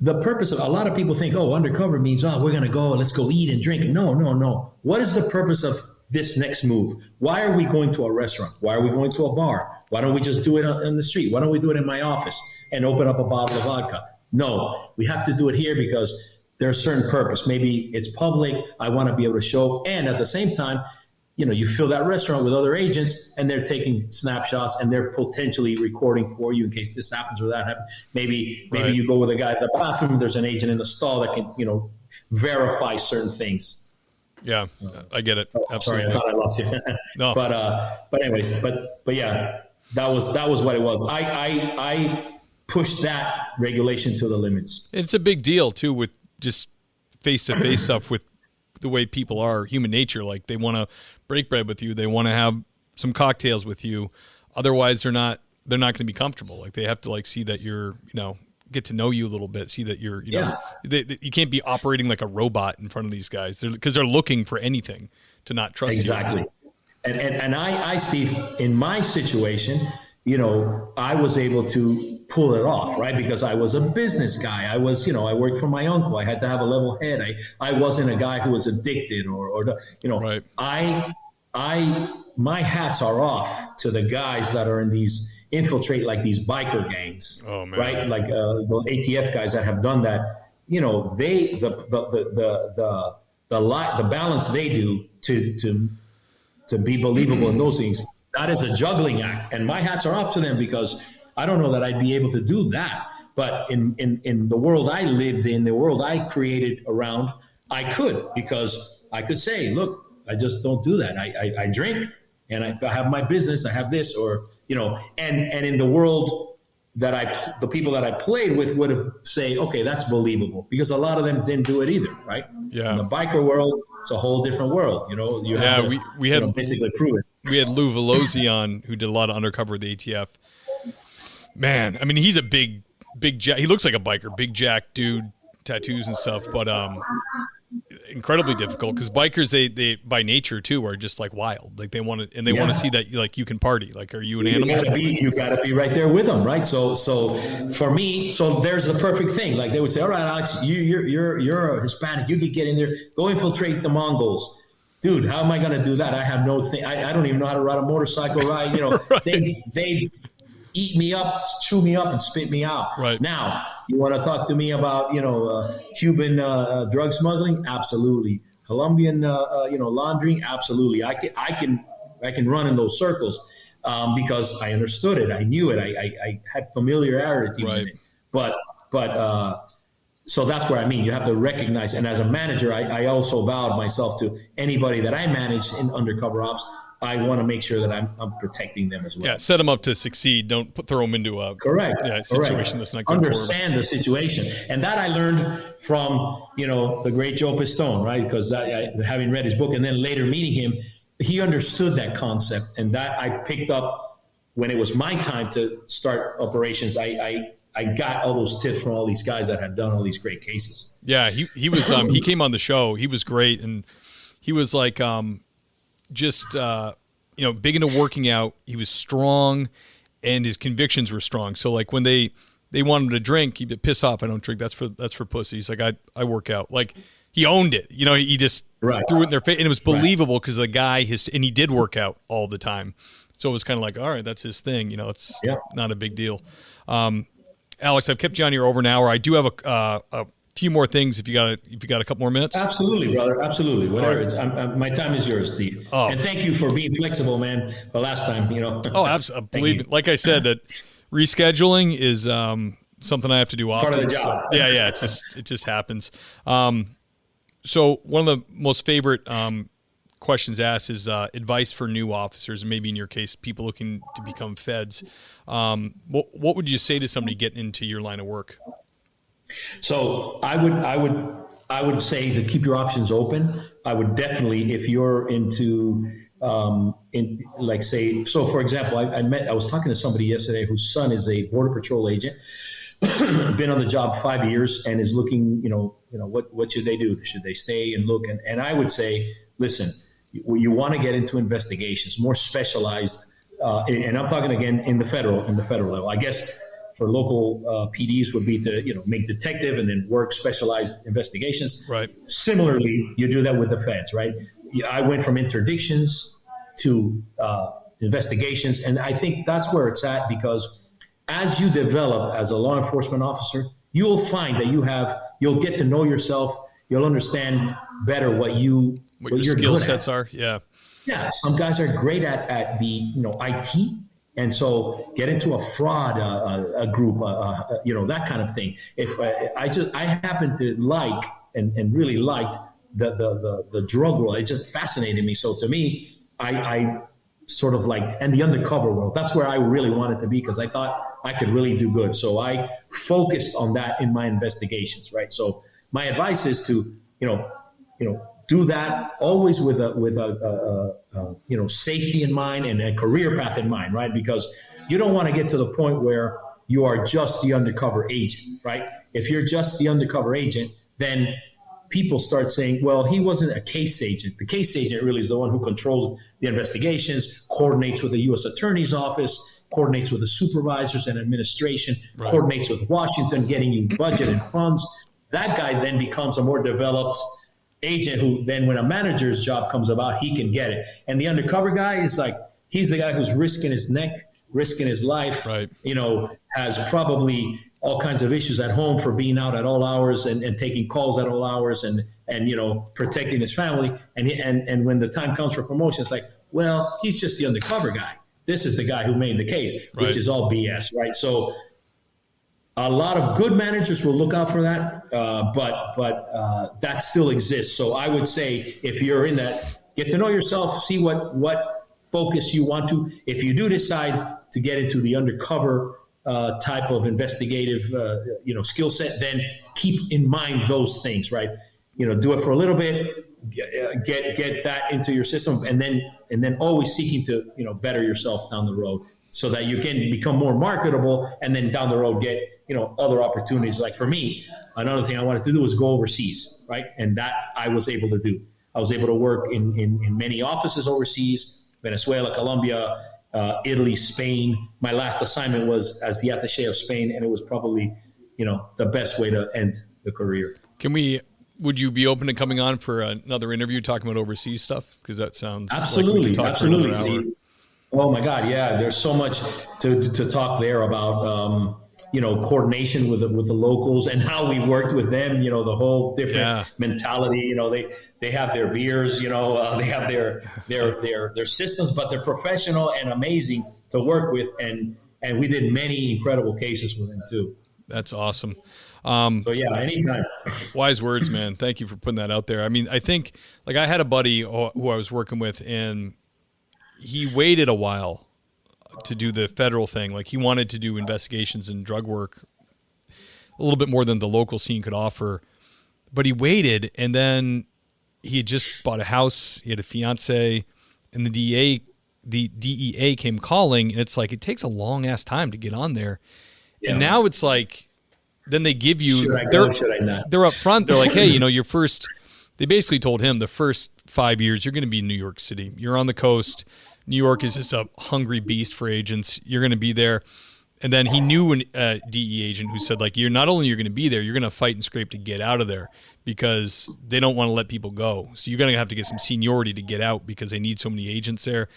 Speaker 3: the purpose of, a lot of people think, undercover means, we're going to go, let's go eat and drink. No. What is the purpose of this next move? Why are we going to a restaurant? Why are we going to a bar? Why don't we just do it on the street? Why don't we do it in my office and open up a bottle of vodka? No, we have to do it here because there's a certain purpose. Maybe it's public. I want to be able to show. And at the same time, you fill that restaurant with other agents and they're taking snapshots and they're potentially recording for you in case this happens or that happens. Maybe you go with a guy in the bathroom. There's an agent in the stall that can, verify certain things.
Speaker 2: Yeah, I get it. Absolutely.
Speaker 3: Sorry, I thought I lost you.
Speaker 2: No.
Speaker 3: But anyways, but yeah, that was what it was. I pushed that regulation to the limits.
Speaker 2: It's a big deal too, with just face-to-face stuff with the way people are, human nature. Like, they want to break bread with you. They want to have some cocktails with you. Otherwise, they're not going to be comfortable. Like, they have to see that you're, get to know you a little bit, see that you're, you can't be operating like a robot in front of these guys, because they're looking for anything to not trust you.
Speaker 3: Exactly. And I, Steve, in my situation, I was able to pull it off, right? Because I was a business guy. I was, I worked for my uncle. I had to have a level head. I wasn't a guy who was addicted
Speaker 2: Right.
Speaker 3: My hats are off to the guys that are in these infiltrate like these biker gangs, right? Like the ATF guys that have done that. They the balance they do to be believable in those things. That is a juggling act, and my hats are off to them, because I don't know that I'd be able to do that. But in the world I lived in, the world I created around, I could, because I could say, look, I just don't do that. I drink and I have my business. I have this, or, and in the world that the people that I played with would have say, okay, that's believable, because a lot of them didn't do it either. Right.
Speaker 2: Yeah.
Speaker 3: In the biker world, it's a whole different world. You have to
Speaker 2: we had
Speaker 3: basically prove it.
Speaker 2: We had Lou Velosi on, who did a lot of undercover with the ATF. Man, I mean, he's a big jack. He looks like a biker, big jack dude, tattoos and stuff, but incredibly difficult, because bikers, they by nature too are just like wild. Like, they want to, want to see that you can party. Like, are you an animal?
Speaker 3: You gotta be right there with them, right? So for me, there's the perfect thing. Like, they would say, all right, Alex, you're a Hispanic. You could get in there, go infiltrate the Mongols. Dude, how am I going to do that? I have no thing. I don't even know how to ride a motorcycle. Right?
Speaker 2: Right.
Speaker 3: eat me up, chew me up, and spit me out.
Speaker 2: Right.
Speaker 3: Now, you want to talk to me about, Cuban drug smuggling? Absolutely. Colombian, laundering? Absolutely. I can run in those circles because I understood it. I knew it. I had familiarity with it. But so that's what I mean. You have to recognize. And as a manager, I also vowed myself to anybody that I manage in undercover ops. I want to make sure that I'm protecting them as well.
Speaker 2: Yeah, set them up to succeed. Don't throw them into a situation that's not good
Speaker 3: Understand the situation. And that I learned from, the great Joe Pistone, right? Because having read his book and then later meeting him, he understood that concept. And that I picked up when it was my time to start operations. I got all those tips from all these guys that had done all these great cases.
Speaker 2: Yeah, he was he came on the show. He was great, and he was like big into working out. He was strong, and his convictions were strong. So like when they want him to drink, he'd be pissed off. I don't drink. That's for pussies. Like I work out. Like he owned it. He just threw it in their face, and it was believable because the guy and he did work out all the time. So it was kind of like, all right, that's his thing. It's not a big deal. Alex, I've kept you on here over an hour. I do have a few more things if you got a couple more minutes.
Speaker 3: Absolutely, brother. Absolutely. Whatever. My time is yours, Steve. Oh. And thank you for being flexible, man. The last time,
Speaker 2: Oh, absolutely. Believe me. Like I said, that rescheduling is something I have to do often.
Speaker 3: Part of the job.
Speaker 2: So, yeah. It just happens. So one of the most favorite questions asked is advice for new officers, and maybe in your case, people looking to become feds. What would you say to somebody getting into your line of work?
Speaker 3: So I would say to keep your options open. I would definitely, if you're into, for example, I was talking to somebody yesterday whose son is a Border Patrol agent, been on the job 5 years and is looking, what should they do? Should they stay and look? And I would say, listen, you want to get into investigations, more specialized, and I'm talking again in the federal level. I guess for local PDs would be to make detective and then work specialized investigations.
Speaker 2: Right.
Speaker 3: Similarly, you do that with the feds, right? I went from interdictions to investigations, and I think that's where it's at, because as you develop as a law enforcement officer, you'll find that you'll get to know yourself. You'll understand better what your
Speaker 2: skill sets are. Yeah.
Speaker 3: Some guys are great at the IT. And so get into a fraud group, that kind of thing. If I happen to like and really liked the drug world, it just fascinated me. So to me, I sort of like, and the undercover world, that's where I really wanted to be, because I thought I could really do good. So I focused on that in my investigations, right? So my advice is to, do that always with a safety in mind and a career path in mind, right? Because you don't want to get to the point where you are just the undercover agent, right? If you're just the undercover agent, then people start saying, well, he wasn't a case agent. The case agent really is the one who controls the investigations, coordinates with the U.S. Attorney's Office, coordinates with the supervisors and administration, coordinates with Washington, getting you budget and funds. That guy then becomes a more developed agent who then, when a manager's job comes about, he can get it. And the undercover guy is like, he's the guy who's risking his neck, risking his life, has probably all kinds of issues at home for being out at all hours and taking calls at all hours and protecting his family. And when the time comes for promotion, it's like, well, he's just the undercover guy. This is the guy who made the case, which is all BS, right? So a lot of good managers will look out for that, but that still exists. So I would say, if you're in that, get to know yourself, see what focus you want to. If you do decide to get into the undercover type of investigative, skill set, then keep in mind those things, right? Do it for a little bit, get that into your system, and then always seeking to better yourself down the road, so that you can become more marketable, and then down the road get other opportunities. Like for me, another thing I wanted to do was go overseas, right? And that I was able to do. I was able to work in many offices overseas, Venezuela, Colombia, Italy, Spain. My last assignment was as the Attache of Spain, and it was probably, the best way to end the career.
Speaker 2: Would you be open to coming on for another interview talking about overseas stuff? Because that sounds
Speaker 3: absolutely,
Speaker 2: like we could talk
Speaker 3: absolutely,
Speaker 2: for another hour.
Speaker 3: Steve. Oh my God, yeah. There's so much to talk there about, coordination with the locals and how we worked with them. The whole different mentality. They have their beers. They have their systems, but they're professional and amazing to work with. And we did many incredible cases with them too.
Speaker 2: That's awesome.
Speaker 3: So yeah, anytime.
Speaker 2: Wise words, man. Thank you for putting that out there. I mean, I think like I had a buddy who I was working with, and he waited a while to do the federal thing. Like he wanted to do investigations and drug work a little bit more than the local scene could offer, but he waited, and then he had just bought a house. He had a fiance, and the DEA came calling, and it's like it takes a long ass time to get on there. Yeah. And now it's like, then they give you, they're up front. They're like, hey, your first, they basically told him the first 5 years, you're going to be in New York City. You're on the coast. New York is just a hungry beast for agents. You're going to be there. And then he knew a DEA agent who said, like, you're not only you're going to be there, you're going to fight and scrape to get out of there because they don't want to let people go. So you're going to have to get some seniority to get out because they need so many agents there.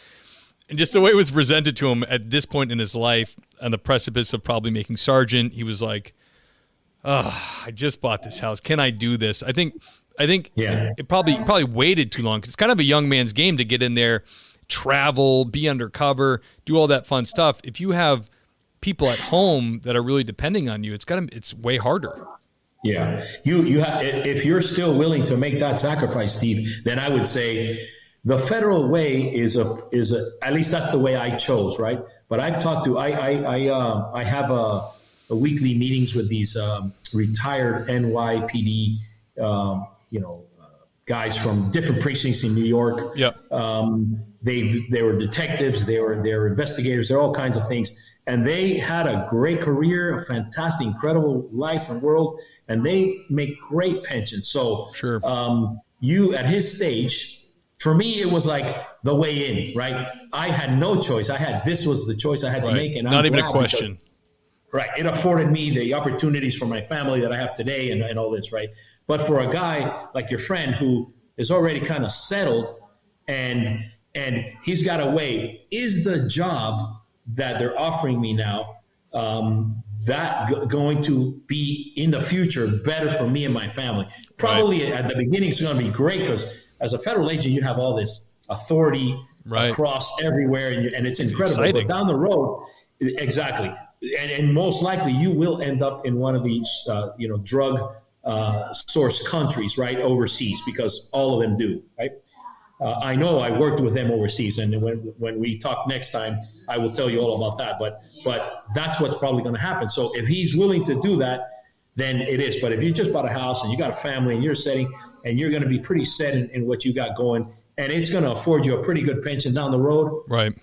Speaker 2: And just the way it was presented to him at this point in his life, on the precipice of probably making sergeant, he was like, I just bought this house. Can I do this? I think it probably waited too long because it's kind of a young man's game to get in there, travel, be undercover, do all that fun stuff. If you have people at home that are really depending on you, it's way harder.
Speaker 3: Yeah, you have, if you're still willing to make that sacrifice, Steve, then I would say the federal way is at least that's the way I chose, right? But I've talked to I have a weekly meetings with these retired NYPD guys from different precincts in New York.
Speaker 2: Yeah.
Speaker 3: They were detectives, they're investigators, they're all kinds of things. And they had a great career, a fantastic, incredible life and world, and they make great pensions. So
Speaker 2: sure.
Speaker 3: You at his stage, for me, it was like the way in, right? I had no choice. This was the choice I had to make. And
Speaker 2: not even a question.
Speaker 3: Right. It afforded me the opportunities for my family that I have today and all this, right? But for a guy like your friend who is already kind of settled and he's got to weigh, is the job that they're offering me now going to be in the future better for me and my family? Probably at the beginning it's going to be great because as a federal agent you have all this authority across everywhere and it's incredible.
Speaker 2: Exciting.
Speaker 3: But down the road, exactly. And most likely you will end up in one of these, drug source countries, right, overseas, because all of them do, right? I know I worked with them overseas, and when we talk next time, I will tell you all about that. But that's what's probably going to happen. So if he's willing to do that, then it is. But if you just bought a house and you got a family and you're setting, and you're going to be pretty set in what you got going, and it's going to afford you a pretty good pension down the road,
Speaker 2: right?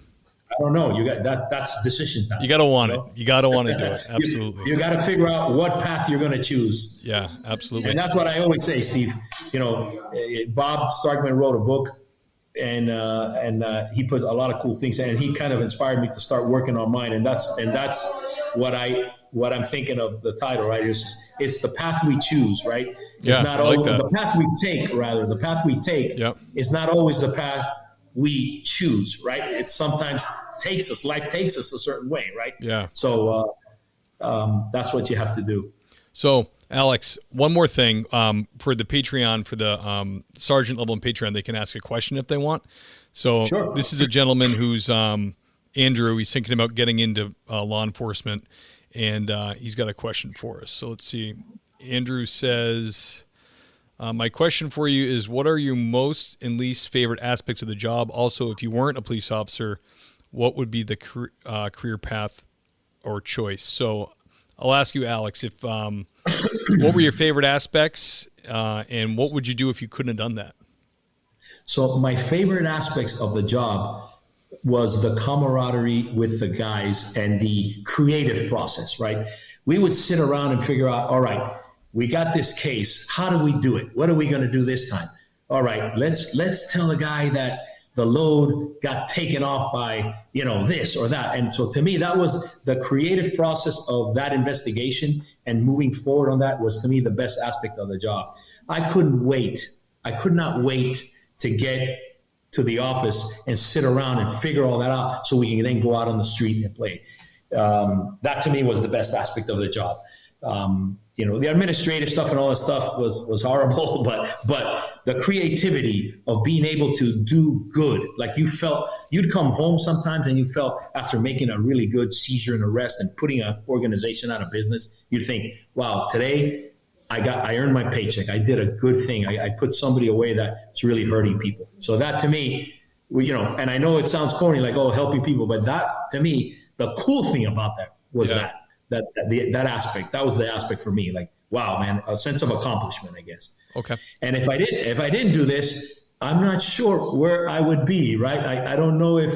Speaker 3: I don't know. You got that. That's decision time.
Speaker 2: You got to want it. You got to want to do it. Absolutely.
Speaker 3: You got to figure out what path you're going to choose.
Speaker 2: Yeah, absolutely.
Speaker 3: And that's what I always say, Steve. Bob Starkman wrote a book, and he put a lot of cool things in, and he kind of inspired me to start working on mine. And that's what I'm thinking of the title, right? It's the path we choose, right?
Speaker 2: Yeah,
Speaker 3: it's not
Speaker 2: I like
Speaker 3: always
Speaker 2: that.
Speaker 3: The path we take, rather. The path we take is not always the path we choose, right? It sometimes life takes us a certain way, right?
Speaker 2: Yeah.
Speaker 3: So that's what you have to do.
Speaker 2: So, Alex, one more thing. For the Patreon, for the sergeant level in Patreon, they can ask a question if they want. So
Speaker 3: sure.
Speaker 2: This is a gentleman who's Andrew. He's thinking about getting into law enforcement, and he's got a question for us. So let's see. Andrew says, my question for you is, what are your most and least favorite aspects of the job? Also, if you weren't a police officer, what would be the career path or choice? So I'll ask you, Alex, if what were your favorite aspects, and what would you do if you couldn't have done that?
Speaker 3: So my favorite aspects of the job was the camaraderie with the guys and the creative process, right? We would sit around and figure out, all right, we got this case. How do we do it? What are we going to do this time? All right, let's tell the guy that the load got taken off by, this or that. And so to me, that was the creative process of that investigation, and moving forward on that was, to me, the best aspect of the job. I could not wait to get to the office and sit around and figure all that out so we can then go out on the street and play. That to me was the best aspect of the job. The administrative stuff and all that stuff was horrible, but the creativity of being able to do good, like you'd come home sometimes and you felt after making a really good seizure and arrest and putting an organization out of business, you'd think, wow, today I earned my paycheck. I did a good thing. I put somebody away that's really hurting people. So that to me, and I know it sounds corny, like, oh, helping people, but that to me, the cool thing about that was that aspect. That was the aspect for me. Like, wow, man, a sense of accomplishment, I guess.
Speaker 2: Okay.
Speaker 3: And if I didn't do this, I'm not sure where I would be, right? I don't know if,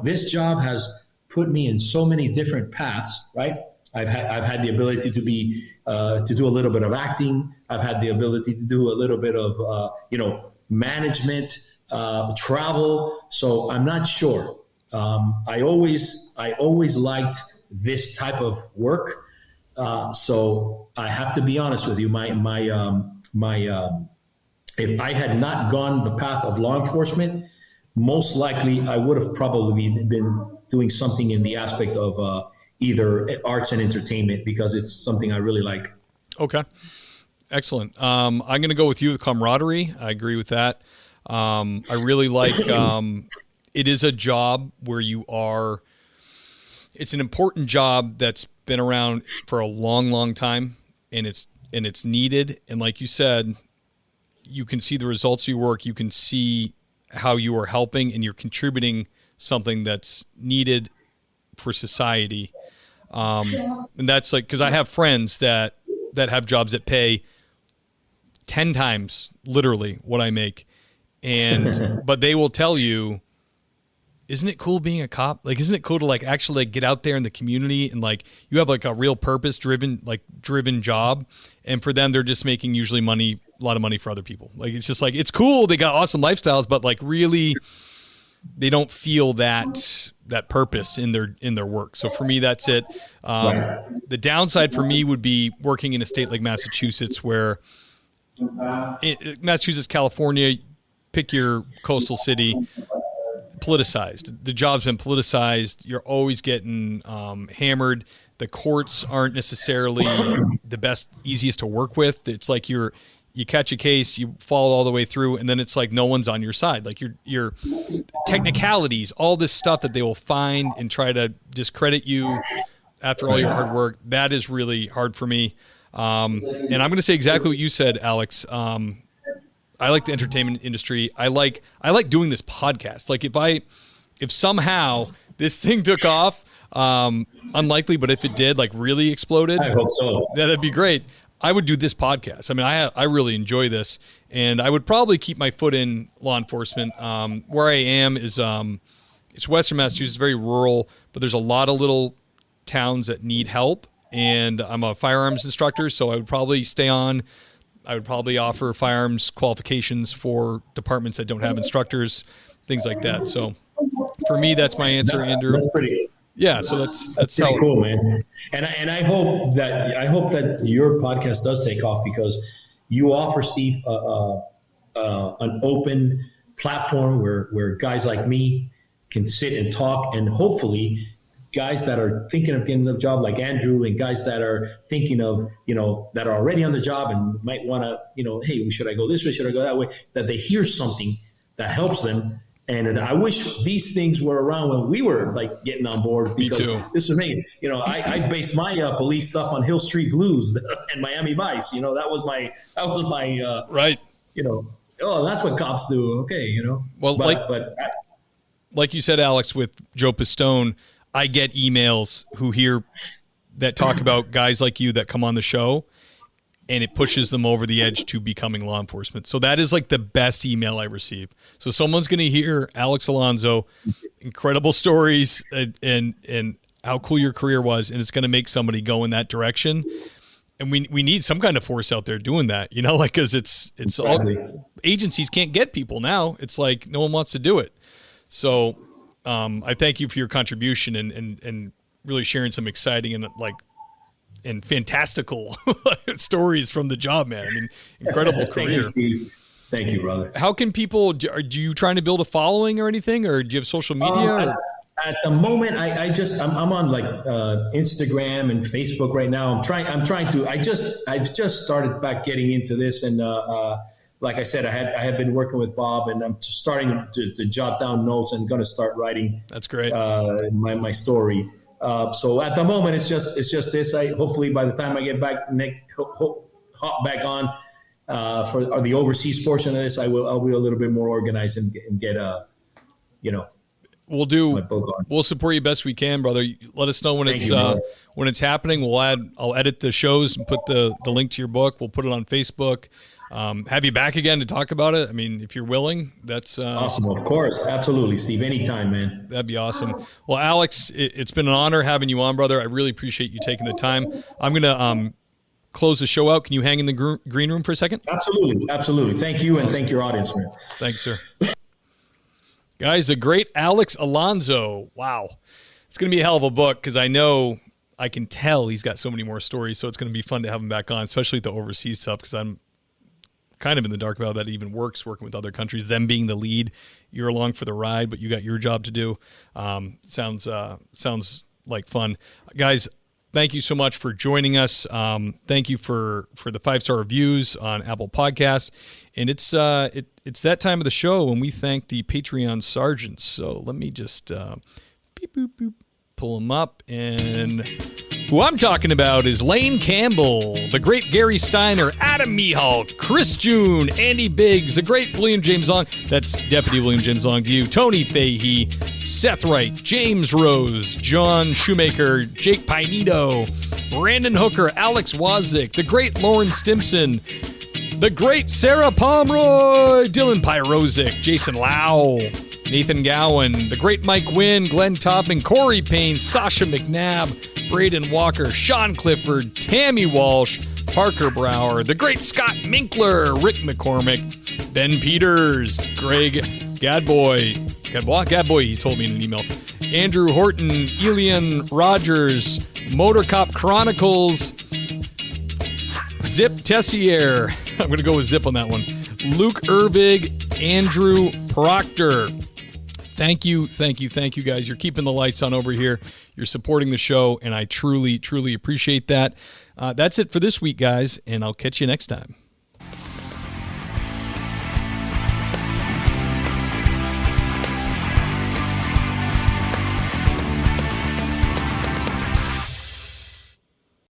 Speaker 3: this job has put me in so many different paths, right? I've had the ability to be, to do a little bit of acting. I've had the ability to do a little bit of, management, travel. So I'm not sure. I always liked this type of work. So I have to be honest with you. If I had not gone the path of law enforcement, most likely I would have probably been doing something in the aspect of either arts and entertainment, because it's something I really like.
Speaker 2: Okay. Excellent. I'm going to go with you, the camaraderie. I agree with that. I really like, it is a job where it's an important job that's been around for a long, long time, and it's needed. And like you said, you can see the results of your work. You can see how you are helping and you're contributing something that's needed for society. And that's like, because I have friends that have jobs that pay 10 times literally what I make. But they will tell you, isn't it cool being a cop? Like, isn't it cool to like actually get out there in the community and like you have like a real purpose driven job. And for them, they're just making usually a lot of money for other people. Like, it's just like, it's cool. They got awesome lifestyles, but like really they don't feel that purpose in their work. So for me, that's it. The downside for me would be working in a state like Massachusetts, where Massachusetts, California, pick your coastal city, politicized. The job's been politicized. You're always getting hammered. The courts aren't necessarily the best, easiest to work with. It's like you catch a case, you follow all the way through, and then it's like no one's on your side. Like your technicalities, all this stuff that they will find and try to discredit you after all your hard work. That is really hard for me. And I'm going to say exactly what you said, Alex. I like the entertainment industry. I like doing this podcast. Like if somehow this thing took off, unlikely, but if it did, like really exploded,
Speaker 3: I hope so.
Speaker 2: That'd be great. I would do this podcast. I mean, I really enjoy this, and I would probably keep my foot in law enforcement. Where I am is it's Western Massachusetts, very rural, but there's a lot of little towns that need help, and I'm a firearms instructor, so I would probably stay on. I would probably offer firearms qualifications for departments that don't have instructors, things like that. So for me, that's my answer, Andrew.
Speaker 3: That's pretty.
Speaker 2: Yeah, so that's
Speaker 3: pretty cool, man. And I hope that your podcast does take off, because you offer, Steve, an open platform where guys like me can sit and talk, and hopefully guys that are thinking of getting a job like Andrew, and guys that are thinking of, that are already on the job and might want to, hey, should I go this way? Should I go that way? That they hear something that helps them. And I wish these things were around when we were like getting on board, because
Speaker 2: me too.
Speaker 3: This is me. I based my police stuff on Hill Street Blues and Miami Vice. That was my
Speaker 2: right.
Speaker 3: Oh, that's what cops do. Okay,
Speaker 2: Well, like you said, Alex, with Joe Pistone, I get emails that talk about guys like you that come on the show, and it pushes them over the edge to becoming law enforcement. So that is like the best email I receive. So someone's going to hear Alex Alonso, incredible stories and how cool your career was, and it's going to make somebody go in that direction. And we need some kind of force out there doing that, because it's exactly. All agencies can't get people now. It's like no one wants to do it. So I thank you for your contribution and really sharing some exciting and fantastical stories from the job, man. I mean, incredible career.
Speaker 3: Thank you, Steve. Thank you, brother.
Speaker 2: How can people, do you trying to build a following or anything, or do you have social media?
Speaker 3: At the moment, I'm on like Instagram and Facebook right now. I've just started back getting into this, and like I said, I had been working with Bob, and I'm starting to jot down notes and going to start writing.
Speaker 2: That's great.
Speaker 3: My story. So at the moment, it's just this. Hopefully by the time I get back, hop back on for the overseas portion of this, I'll be a little bit more organized and get
Speaker 2: We'll support you best we can, brother. Let us know when it's happening. I'll edit the shows and put the link to your book. We'll put it on Facebook. Have you back again to talk about it? I mean, if you're willing, that's
Speaker 3: awesome. Of course. Absolutely, Steve. Anytime, man.
Speaker 2: That'd be awesome. Well, Alex, it's been an honor having you on, brother. I really appreciate you taking the time. I'm going to close the show out. Can you hang in the green room for a second?
Speaker 3: Absolutely. Thank you, and thank your audience, man.
Speaker 2: Thanks, sir. Guys, the great Alex Alonso. Wow. It's going to be a hell of a book because I can tell he's got so many more stories, so it's going to be fun to have him back on, especially the overseas stuff, because I'm kind of in the dark about that it even works working with other countries, them being the lead. You're along for the ride, but you got your job to do. Sounds like fun. Guys, thank you so much for joining us. Thank you for the 5-star reviews on Apple Podcasts. And it's that time of the show when we thank the Patreon sergeants. So let me just pull them up. And who I'm talking about is Lane Campbell, the great Gary Steiner, Adam Mihal, Chris June, Andy Biggs, the great William James Long. That's Deputy William James Long to you. Tony Fahey, Seth Wright, James Rose, John Shoemaker, Jake Pinito, Brandon Hooker, Alex Wazik, the great Lauren Stimson, the great Sarah Pomeroy, Dylan Pyrozik, Jason Lau, Nathan Gowan, the great Mike Wynn, Glenn Topping, Corey Payne, Sasha McNabb, Braden Walker, Sean Clifford, Tammy Walsh, Parker Brower, the great Scott Minkler, Rick McCormick, Ben Peters, Greg Gadboy, he told me in an email, Andrew Horton, Elian Rogers, Motor Cop Chronicles, Zip Tessier, I'm going to go with Zip on that one, Luke Ervig, Andrew Proctor. Thank you, guys. You're keeping the lights on over here. You're supporting the show, and I truly, truly appreciate that. That's it for this week, guys, and I'll catch you next time.